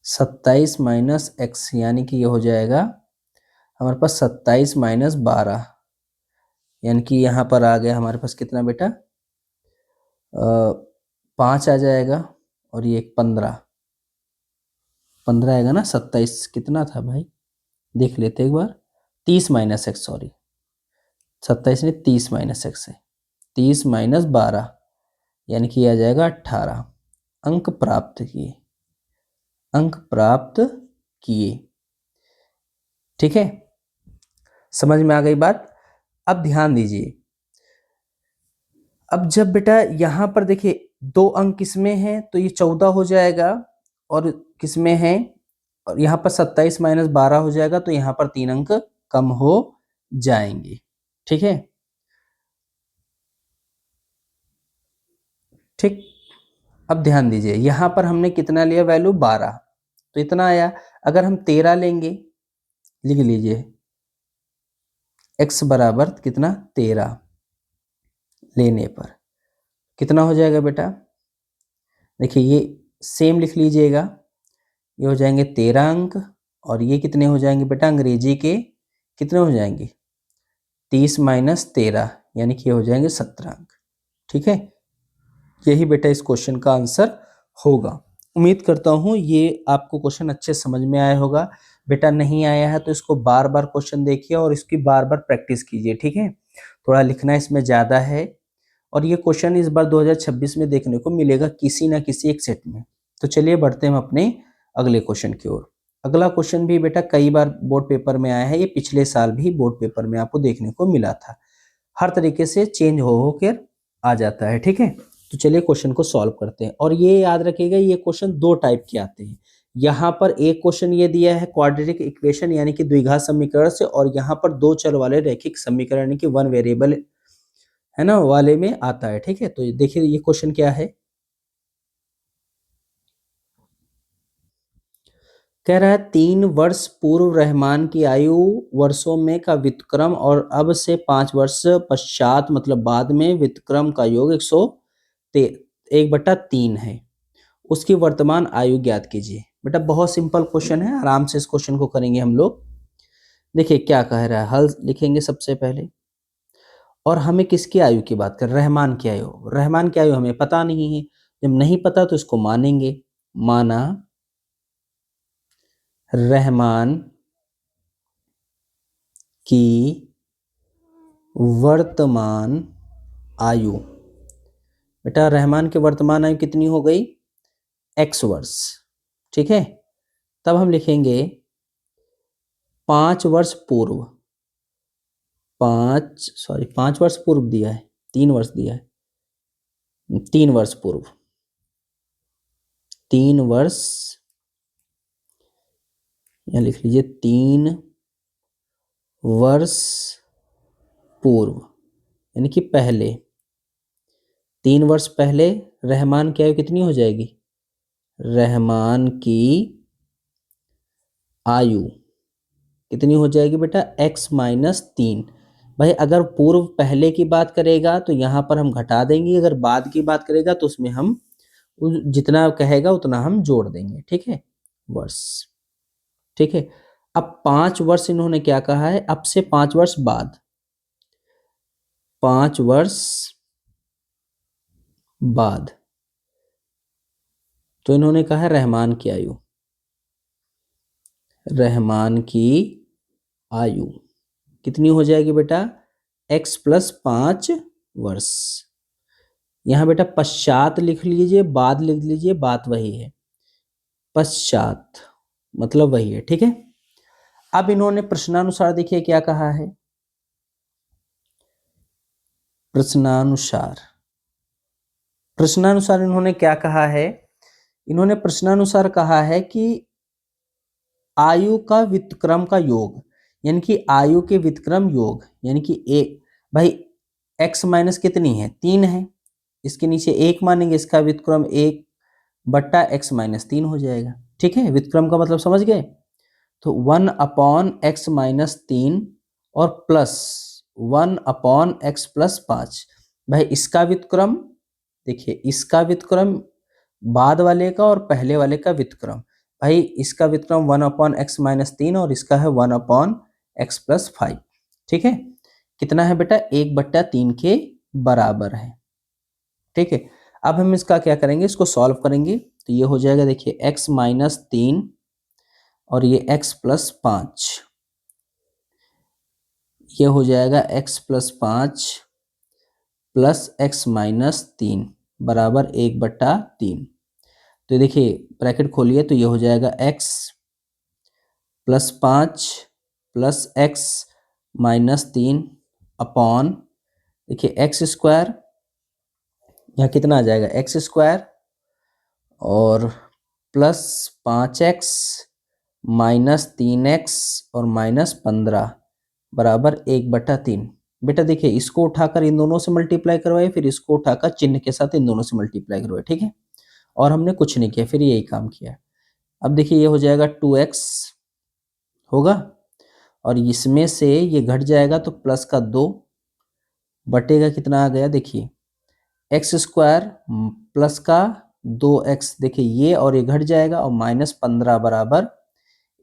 27 माइनस एक्स, यानी कि ये हो जाएगा हमारे पास 27 माइनस 12, यानी कि यहाँ पर आ गया हमारे पास कितना बेटा 5 आ जाएगा और ये 15 आएगा ना, 27 कितना था भाई देख लेते एक बार, 30 माइनस एक्स, सॉरी 27 नहीं 30 माइनस एक्स है, 30 माइनस 12 यानी कि आ जाएगा 18। अंक प्राप्त किए, अंक प्राप्त किए, ठीक है, समझ में आ गई बात। अब ध्यान दीजिए, अब जब बेटा यहां पर देखिए 2 अंक किसमें हैं तो ये 14 हो जाएगा, और किसमें है, और यहाँ पर 27 माइनस 12 हो जाएगा तो यहाँ पर 3 अंक कम हो जाएंगे, ठीक है, ठीक। अब ध्यान दीजिए यहां पर हमने कितना लिया वैल्यू 12, तो इतना आया। अगर हम 13 लेंगे, लिख लीजिए x बराबर कितना 13 लेने पर कितना हो जाएगा बेटा, देखिए ये सेम लिख लीजिएगा, ये हो जाएंगे 13 अंक और ये कितने हो जाएंगे बेटा, अंग्रेजी के कितने हो जाएंगे, 30 माइनस 13, यानी कि ये हो जाएंगे 17 अंक। ठीक है, यही बेटा इस क्वेश्चन का आंसर होगा। उम्मीद करता हूं ये आपको क्वेश्चन अच्छे समझ में आया होगा। बेटा नहीं आया है तो इसको बार बार क्वेश्चन देखिए और इसकी बार बार प्रैक्टिस कीजिए। ठीक है, थोड़ा लिखना इसमें ज़्यादा है और ये क्वेश्चन इस बार 2026 में देखने को मिलेगा किसी ना किसी एक सेट में। तो चलिए बढ़ते हैं हम अपने अगले क्वेश्चन की ओर। अगला क्वेश्चन भी बेटा कई बार बोर्ड पेपर में आया है, ये पिछले साल भी बोर्ड पेपर में आपको देखने को मिला था। हर तरीके से चेंज हो होकर आ जाता है। ठीक है, तो चलिए क्वेश्चन को सॉल्व करते हैं। और ये याद रखिएगा, ये क्वेश्चन दो टाइप के आते हैं। यहाँ पर एक क्वेश्चन ये दिया है क्वाड्रेटिक इक्वेशन यानी कि द्विघात समीकरण से, और यहाँ पर दो चर वाले रैखिक समीकरण यानी कि वन वेरिएबल है ना वाले में आता है। ठीक है, तो देखिए ये क्वेश्चन क्या है, कह रहा है 3 वर्ष पूर्व रहमान की आयु वर्षों में का व्युत्क्रम और अब से 5 वर्ष पश्चात मतलब बाद में व्युत्क्रम का योग 1/3 है। उसकी वर्तमान आयु ज्ञात कीजिए। बेटा बहुत सिंपल क्वेश्चन है, आराम से इस क्वेश्चन को करेंगे हम लोग। देखिए क्या कह रहा है, हल लिखेंगे सबसे पहले। और हमें किसकी आयु की बात कर, रहमान की आयु। रहमान की आयु हमें पता नहीं है, जब नहीं पता तो इसको मानेंगे। माना रहमान की वर्तमान आयु। बेटा रहमान की वर्तमान आयु कितनी हो गई, x वर्ष। ठीक है, तब हम लिखेंगे 5 वर्ष पूर्व, 5 वर्ष पूर्व दिया है, 3 वर्ष दिया है, 3 वर्ष पूर्व, 3 वर्ष, यहाँ लिख लीजिए 3 वर्ष पूर्व यानी कि पहले, 3 वर्ष पहले रहमान की आयु कितनी हो जाएगी, रहमान की आयु कितनी हो जाएगी बेटा, x-3। भाई अगर पूर्व पहले की बात करेगा तो यहाँ पर हम घटा देंगे, अगर बाद की बात करेगा तो उसमें हम जितना कहेगा उतना हम जोड़ देंगे। ठीक है, वर्ष। ठीक है, अब 5 वर्ष इन्होंने क्या कहा है, अब से 5 वर्ष बाद, 5 वर्ष बाद, तो इन्होंने कहा है रहमान की आयु, रहमान की आयु कितनी हो जाएगी बेटा, x+5 वर्ष। यहां बेटा पश्चात लिख लीजिए, बाद लिख लीजिए, बात वही है, पश्चात मतलब वही है। ठीक है, अब इन्होंने प्रश्नानुसार देखिए क्या कहा है, प्रश्नानुसार, प्रश्नानुसार इन्होंने क्या कहा है, इन्होंने प्रश्नानुसार कहा है कि आयु का व्युत्क्रम का योग यानी कि आयु के व्युत्क्रम योग यानी कि एक, भाई x माइनस कितनी है, 3 है, इसके नीचे 1 मानेंगे, इसका व्युत्क्रम 1/x-3 हो जाएगा। ठीक है, व्युत्क्रम का मतलब समझ गए, तो 1/x-3 और प्लस 1/x+5। भाई इसका व्युत्क्रम देखिए, इसका व्युत्क्रम बाद वाले का और पहले वाले का व्युत्क्रम, भाई इसका व्युत्क्रम 1/x-3 और इसका है 1/x+5। ठीक है, कितना है बेटा, 1/3 के बराबर है। ठीक है, अब हम इसका क्या करेंगे, इसको सॉल्व करेंगे तो ये हो जाएगा, देखिए x-3 और ये x+5, ये हो जाएगा x+5 प्लस x-3 बराबर 1/3। तो देखिए ब्रैकेट खोलिए तो ये हो जाएगा x+5 प्लस x-3 अपॉन, देखिए x² यहाँ कितना आ जाएगा, x² और प्लस 5x माइनस 3x और माइनस 15 बराबर 1/3। बेटा देखिए इसको उठाकर इन दोनों से मल्टीप्लाई करवाए, फिर इसको उठाकर चिन्ह के साथ इन दोनों से मल्टीप्लाई करवाए। ठीक है, और हमने कुछ नहीं किया, फिर यही काम किया। अब देखिए ये हो जाएगा 2x होगा, और इसमें से ये घट जाएगा तो प्लस का 2 बटेगा कितना आ गया, देखिए x² प्लस का 2x, देखिए ये और ये घट जाएगा और -15 बराबर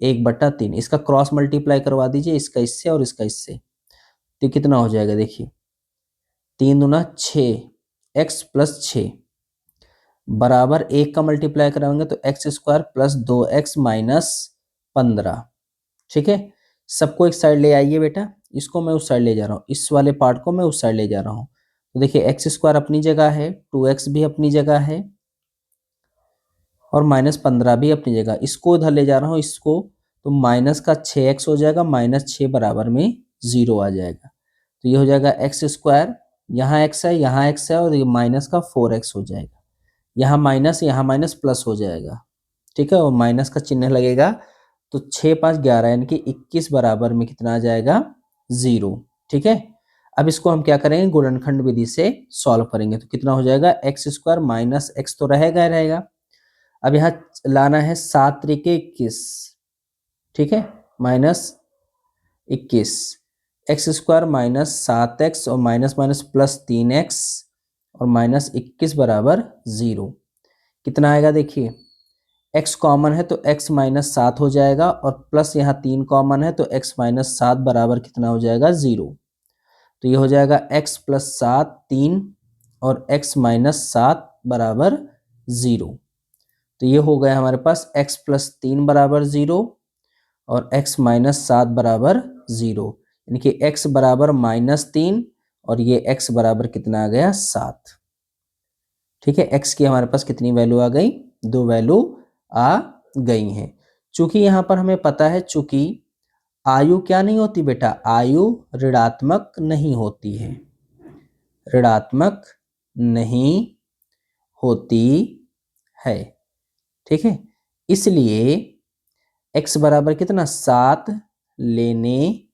1/3। इसका क्रॉस मल्टीप्लाई करवा दीजिए, इसका इससे और इसका इससे, तो कितना हो जाएगा देखिए, 3 दूना 6, एक्स प्लस 6 बराबर 1 का मल्टीप्लाई कराएंगे तो x² प्लस 2x माइनस 15। ठीक है, सबको एक साइड ले आइए बेटा, इसको मैं उस साइड ले जा रहा हूँ, इस वाले पार्ट को मैं उस साइड ले जा रहा हूँ। तो देखिए x² अपनी जगह है, 2x भी अपनी जगह है और -15 भी अपनी जगह, इसको इधर ले जा रहा हूँ इसको, तो माइनस का 6x हो जाएगा, -6 बराबर में 0 आ जाएगा। तो ये हो जाएगा x², यहाँ x है यहाँ x है और ये माइनस का 4x हो जाएगा, यहाँ माइनस प्लस हो जाएगा। ठीक है, और माइनस का चिन्ह लगेगा, तो 6 5 11 यानी कि 21 बराबर में कितना आ जाएगा, 0। ठीक है, अब इसको हम क्या करेंगे, गुणनखंड विधि से सॉल्व करेंगे, तो कितना हो जाएगा, x² माइनस x तो रहेगा ही रहेगा। अब यहाँ लाना है 7 त्रिके 21, ठीक है, -21, x² माइनस 7x और माइनस माइनस प्लस 3x और -21 बराबर 0। कितना आएगा देखिए, x कॉमन है तो x -7 हो जाएगा और प्लस यहाँ 3 कॉमन है तो x -7 बराबर कितना हो जाएगा, 0। तो ये हो जाएगा x प्लस 7 3 और x -7 बराबर 0। तो ये हो गया हमारे पास x प्लस 3 बराबर 0 और x -7 बराबर 0, यानी कि x बराबर -3 और ये x बराबर कितना आ गया, 7। ठीक है, x की हमारे पास कितनी वैल्यू आ गई, 2 वैल्यू आ गई हैं। चूंकि यहाँ पर हमें पता है, चूंकि आयु क्या नहीं होती बेटा, आयु ऋणात्मक नहीं होती है, ऋणात्मक नहीं होती है। ठीक है, इसलिए x बराबर कितना, 7 लेने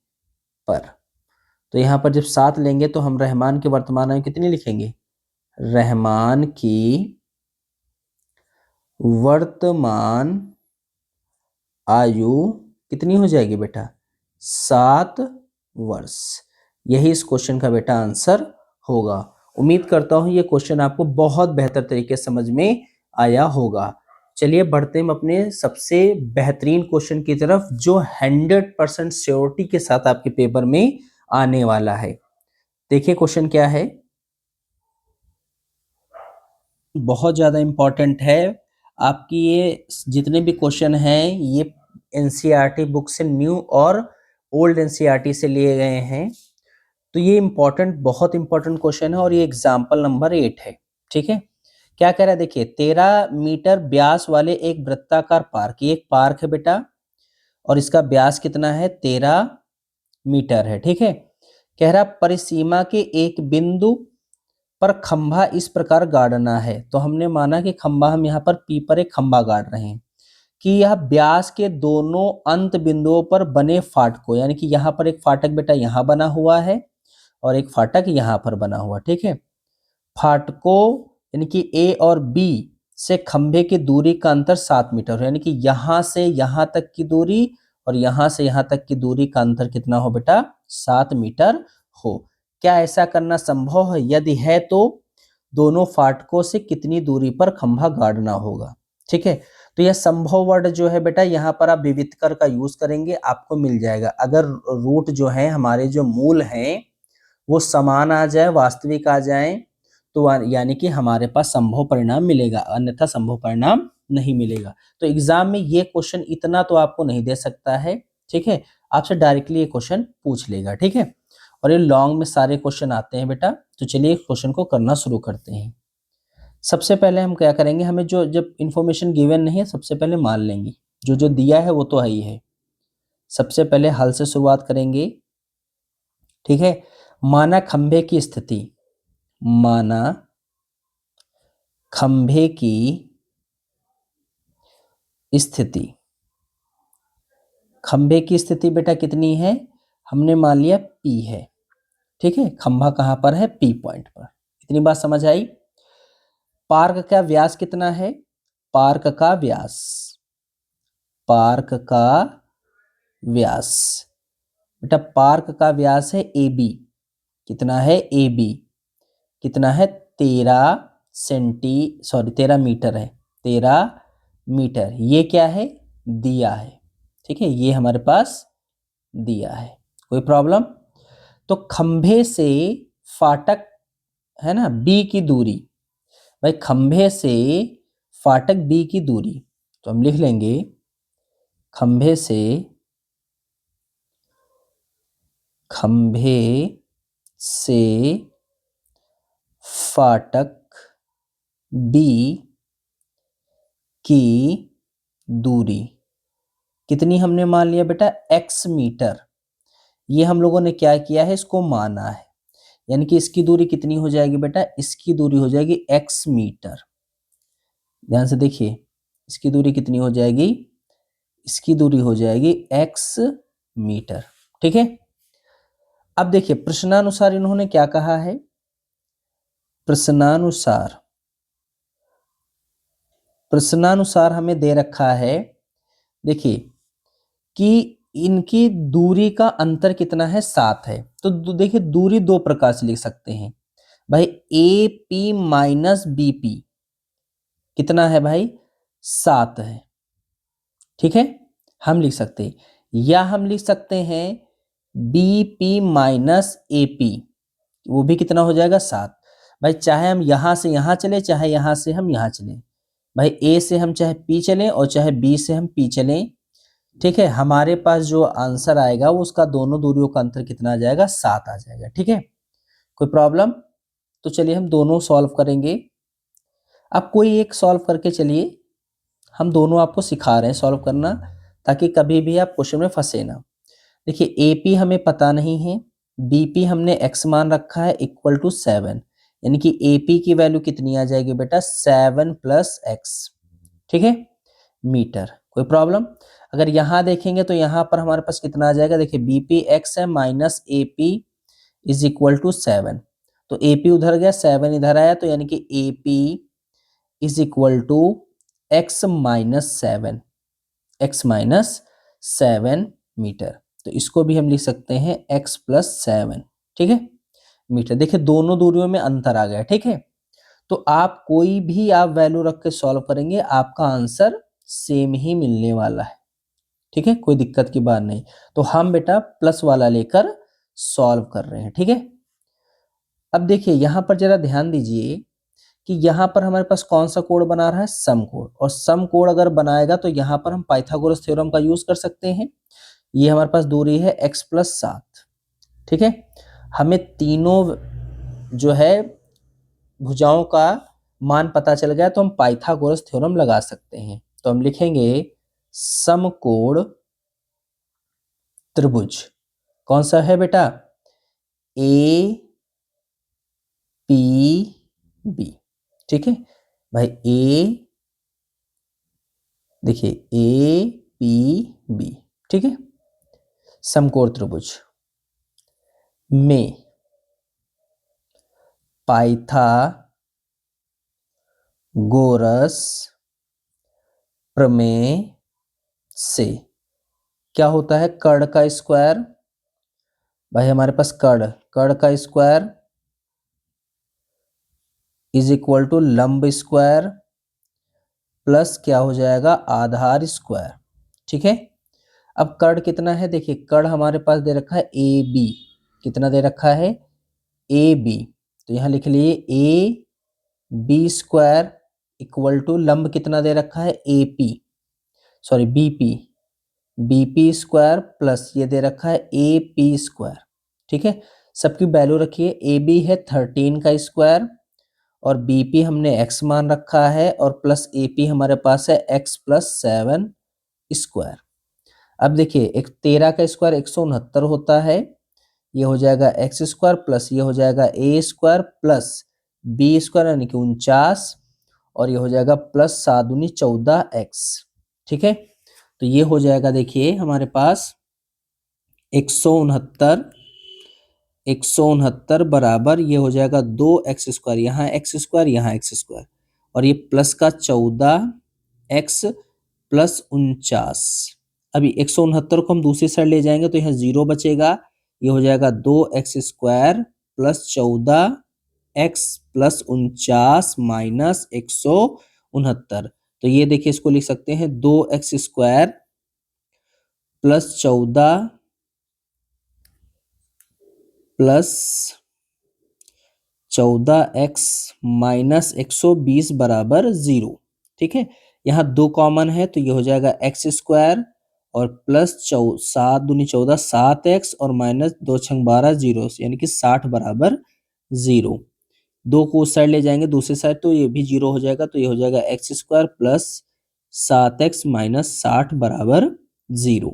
पर, तो यहाँ पर जब 7 लेंगे तो हम रहमान की वर्तमान आयु कितनी लिखेंगे, रहमान की वर्तमान आयु कितनी हो जाएगी बेटा, 7 वर्ष। यही इस क्वेश्चन का बेटा आंसर होगा। उम्मीद करता हूं ये क्वेश्चन आपको बहुत बेहतर तरीके से समझ में आया होगा। चलिए बढ़ते हैं अपने सबसे बेहतरीन क्वेश्चन की तरफ, जो 100% श्योरिटी के साथ आपके पेपर में आने वाला है। देखिए क्वेश्चन क्या है, बहुत ज्यादा इंपॉर्टेंट है। आपकी ये जितने भी क्वेश्चन हैं ये एनसीईआरटी बुक से न्यू और ओल्ड एनसीईआरटी से लिए गए हैं, तो ये इंपॉर्टेंट, बहुत इंपॉर्टेंट क्वेश्चन है और ये एग्जाम्पल नंबर 8 है। ठीक है, क्या कह रहा है देखिए, 13 मीटर व्यास वाले एक वृत्ताकार पार्क, ये एक पार्क है बेटा और इसका व्यास कितना है, 13 मीटर है। ठीक है, कह रहा परिसीमा के एक बिंदु पर खंभा इस प्रकार गाड़ना है, तो हमने माना कि खंभा, हम यहाँ पर पी पर एक खंभा गाड़ रहे हैं, कि यह व्यास के दोनों अंत बिंदुओं पर बने फाटकों, यानी कि यहाँ पर एक फाटक बेटा यहाँ बना हुआ है और एक फाटक यहाँ पर बना हुआ। ठीक है, फाटकों यानी कि ए और बी से खंभे की दूरी का अंतर 7 मीटर है, यानी कि यहाँ से यहाँ तक की दूरी और यहाँ से यहाँ तक की दूरी का अंतर कितना हो बेटा, 7 मीटर हो। क्या ऐसा करना संभव है, यदि है तो दोनों फाटकों से कितनी दूरी पर खंभा गाड़ना होगा। ठीक है, तो यह संभव वर्ड जो है बेटा, यहाँ पर आप विविधकर का यूज करेंगे, आपको मिल जाएगा। अगर रूट जो है, हमारे जो मूल हैं वो समान आ जाए, वास्तविक आ जाए, तो यानी कि हमारे पास संभव परिणाम मिलेगा, अन्यथा संभव परिणाम नहीं मिलेगा। तो एग्जाम में ये क्वेश्चन इतना तो आपको नहीं दे सकता है। ठीक है, आपसे डायरेक्टली ये क्वेश्चन पूछ लेगा। ठीक है, और ये लॉन्ग में सारे क्वेश्चन आते हैं बेटा। तो चलिए क्वेश्चन को करना शुरू करते हैं। सबसे पहले हम क्या करेंगे, हमें जो जब इंफॉर्मेशन गिवन नहीं है सबसे पहले मान लेंगे, जो जो दिया है वो तो है ही है। सबसे पहले हल से शुरुआत करेंगे। ठीक है, माना खंभे की स्थिति, माना खंभे की स्थिति, खंभे की स्थिति बेटा कितनी है, हमने मान लिया P है। ठीक है, खंभा कहां पर है, P पॉइंट पर। इतनी बात समझ आई। पार्क का व्यास कितना है, पार्क का व्यास, पार्क का व्यास बेटा, पार्क का व्यास है AB, कितना है AB, कितना है 13 मीटर है, 13 मीटर। ये क्या है, दिया है। ठीक है, ये हमारे पास दिया है। कोई प्रॉब्लम? तो खंभे से फाटक है ना बी की दूरी, भाई खंभे से फाटक बी की दूरी, तो हम लिख लेंगे खंभे से फाटक बी की दूरी कितनी हमने मान लिया बेटा, x मीटर। ये हम लोगों ने क्या किया है, इसको माना है, यानी कि इसकी दूरी कितनी हो जाएगी बेटा, इसकी दूरी हो जाएगी x मीटर। ध्यान से देखिए, इसकी दूरी कितनी हो जाएगी, इसकी दूरी हो जाएगी x मीटर। ठीक है, अब देखिए प्रश्नानुसार इन्होंने क्या कहा है, प्रश्नानुसार हमें दे रखा है, देखिए कि इनकी दूरी का अंतर कितना है, 7 है। तो देखिए दूरी दो प्रकार से लिख सकते हैं भाई, A P minus B P कितना है भाई, 7 है। ठीक है, हम लिख सकते हैं, या हम लिख सकते हैं B P minus A P, वो भी कितना हो जाएगा, 7। भाई चाहे हम यहां से यहां चले, चाहे यहां से हम यहां चले, भाई ए से हम चाहे पी चलें और चाहे बी से हम पी चलें, ठीक है, हमारे पास जो आंसर आएगा वो उसका दोनों दूरियों का अंतर कितना आ जाएगा, 7 आ जाएगा। ठीक है, कोई प्रॉब्लम? तो चलिए हम दोनों सॉल्व करेंगे। अब कोई एक सॉल्व करके चलिए, हम दोनों आपको सिखा रहे हैं सॉल्व करना, ताकि कभी भी आप क्वेश्चन में फंसे ना। देखिए एपी हमें पता नहीं है, बीपी हमने x मान रखा है इक्वल टू 7, यानी कि एपी की वैल्यू कितनी आ जाएगी बेटा, 7 प्लस एक्स। ठीक है, मीटर। कोई प्रॉब्लम? अगर यहां देखेंगे तो यहां पर हमारे पास कितना आ जाएगा, देखिए बीपी एक्स है minus AP is equal to 7, तो एपी उधर गया, 7 इधर आया, तो यानी कि AP is equal to x minus 7, x minus 7 metre. तो इसको भी हम लिख सकते हैं x प्लस 7। ठीक है, मीटर। देखिए दोनों दूरियों में अंतर आ गया। ठीक है, तो आप कोई भी आप वैल्यू रख के सॉल्व करेंगे, आपका आंसर सेम ही मिलने वाला है। ठीक है, कोई दिक्कत की बात नहीं। तो हम बेटा प्लस वाला लेकर सॉल्व कर रहे हैं। ठीक है, अब देखिए यहां पर जरा ध्यान दीजिए कि यहाँ पर हमारे पास कौन सा कोड बना रहा है, सम कोड, और सम कोड अगर बनाएगा तो यहाँ पर हम पाइथागोरस थ्योरम का यूज कर सकते हैं। ये हमारे पास दूरी है x प्लस 7। ठीक है, हमें तीनों जो है भुजाओं का मान पता चल गया, तो हम पाइथागोरस थ्योरम लगा सकते हैं। तो हम लिखेंगे समकोण त्रिभुज कौन सा है बेटा, ए पी बी। ठीक है भाई, ए, देखिए ए पी बी। ठीक है, समकोण त्रिभुज में पाइथागोरस प्रमेय से क्या होता है, कर्ण का स्क्वायर, भाई हमारे पास कर्ण का स्क्वायर इज इक्वल टू लंब स्क्वायर प्लस क्या हो जाएगा, आधार स्क्वायर। ठीक है, अब कर्ण कितना है, देखिए कर्ण हमारे पास दे रखा है ए बी, कितना दे रखा है, ए बी, तो यहां लिख लिए A B square equal to लंब कितना दे रखा है, A P, sorry BP, BP square plus ये दे रखा है ए पी स्क्वायर। ठीक है, सबकी वैल्यू रखिए, ए बी है 13 का स्क्वायर और बीपी हमने x मान रखा है, और प्लस ए पी हमारे पास है x प्लस 7 स्क्वायर। अब देखिए एक 13 का स्क्वायर 169 होता है, ये हो जाएगा एक्स स्क्वायर प्लस ये हो जाएगा a square plus B square यानी कि 49, और ये हो जाएगा प्लस 7 दूनी 14x। ठीक है, तो ये हो जाएगा देखिए हमारे पास 169 बराबर ये हो जाएगा 2x स्क्वायर, यहाँ एक्स स्क्वायर यहाँ एक्स स्क्वायर, और ये प्लस का 14x प्लस 49। अभी 169 को हम दूसरी साइड ले जाएंगे तो यहाँ 0 बचेगा, ये हो जाएगा 2x square plus 14x plus 49 minus 169। तो ये देखिए इसको लिख सकते हैं 2x square +14 plus 14x minus 120 बराबर 0। ठीक है, यहाँ 2 कॉमन है तो ये हो जाएगा एक्स स्क्वायर और प्लस 7 दूनी 14 7x और माइनस 2 छंग 12 0 यानी कि 60 बराबर 0। 2 को उस साइड ले जाएंगे दूसरी साइड तो ये भी 0 हो जाएगा, तो ये हो जाएगा x square plus 7x minus 60 बराबर 0।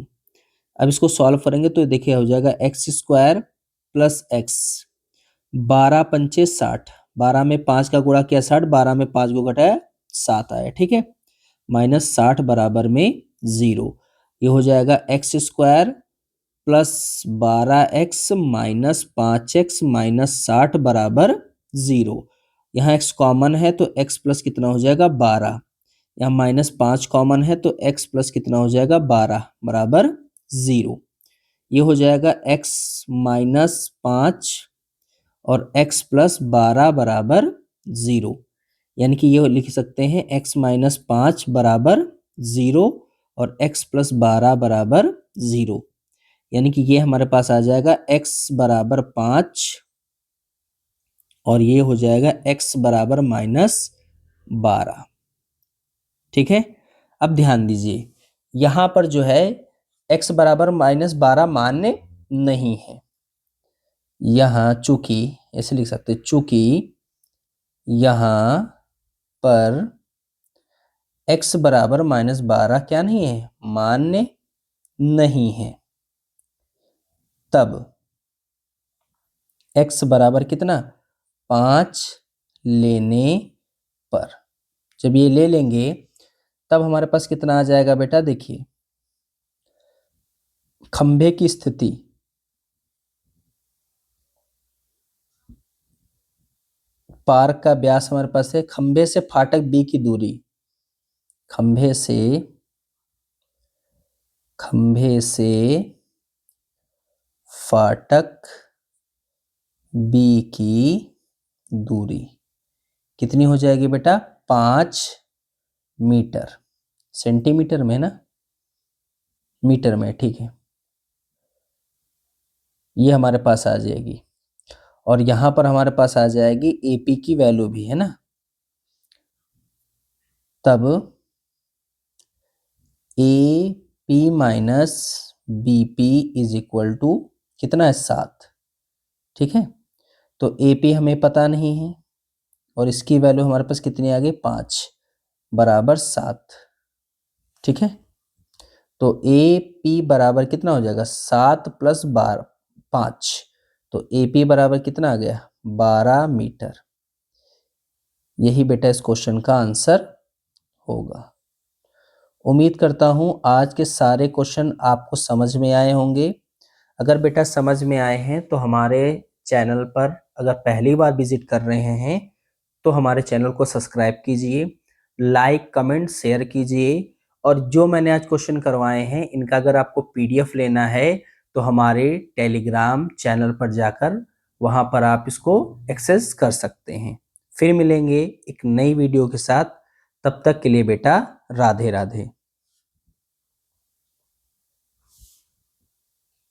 अब इसको सॉल्व करेंगे तो देखिए हो जाएगा एक्स स्क्वायर प्लस एक्स, 12 पंचे 60, 12 में 5 का गुणा किया 60, 12 में 5 को घटाया 7 आया। ठीक है, माइनस 60 बराबर में 0। ये हो जाएगा x square plus 12x minus 5x minus 60 बराबर 0। यहाँ x कॉमन है तो x प्लस कितना हो जाएगा 12। यहाँ माइनस 5 कॉमन है तो x प्लस कितना हो जाएगा 12 बराबर 0। ये हो जाएगा x माइनस 5 और x प्लस 12 बराबर 0। यानी कि ये लिख सकते हैं x माइनस 5 बराबर 0 और x प्लस 12 बराबर 0। यानी कि ये हमारे पास आ जाएगा x बराबर 5 और ये हो जाएगा x बराबर माइनस 12। ठीक है, अब ध्यान दीजिए यहां पर जो है x बराबर माइनस 12 मान्य नहीं है। यहां चूंकि ऐसे लिख सकते हैं, चूंकि यहां पर x बराबर माइनस 12 क्या नहीं है, मान्य नहीं है, तब x बराबर कितना 5 लेने पर, जब ये ले लेंगे तब हमारे पास कितना आ जाएगा बेटा, देखिए खंभे की स्थिति, पार्क का व्यास हमारे पास है, खंभे से फाटक बी की दूरी, खंभे से फाटक बी की दूरी कितनी हो जाएगी बेटा, 5 मीटर। सेंटीमीटर में ना, मीटर में, ठीक है, ये हमारे पास आ जाएगी। और यहां पर हमारे पास आ जाएगी एपी की वैल्यू भी, है ना, तब A P minus B P is equal to कितना है, 7। ठीक है, तो ए पी हमें पता नहीं है और इसकी वैल्यू हमारे पास कितनी आ गई, 5 बराबर 7। ठीक है, तो ए पी बराबर कितना हो जाएगा, 7 प्लस 12 5, तो ए पी बराबर कितना आ गया, 12 मीटर। यही बेटा इस क्वेश्चन का आंसर होगा। उम्मीद करता हूं आज के सारे क्वेश्चन आपको समझ में आए होंगे। अगर बेटा समझ में आए हैं तो हमारे चैनल पर अगर पहली बार विजिट कर रहे हैं तो हमारे चैनल को सब्सक्राइब कीजिए, लाइक कमेंट शेयर कीजिए, और जो मैंने आज क्वेश्चन करवाए हैं इनका अगर आपको पीडीएफ लेना है तो हमारे टेलीग्राम चैनल पर जाकर वहां पर आप इसको एक्सेस कर सकते हैं। फिर मिलेंगे एक नई वीडियो के साथ, तब तक के लिए बेटा राधे राधे।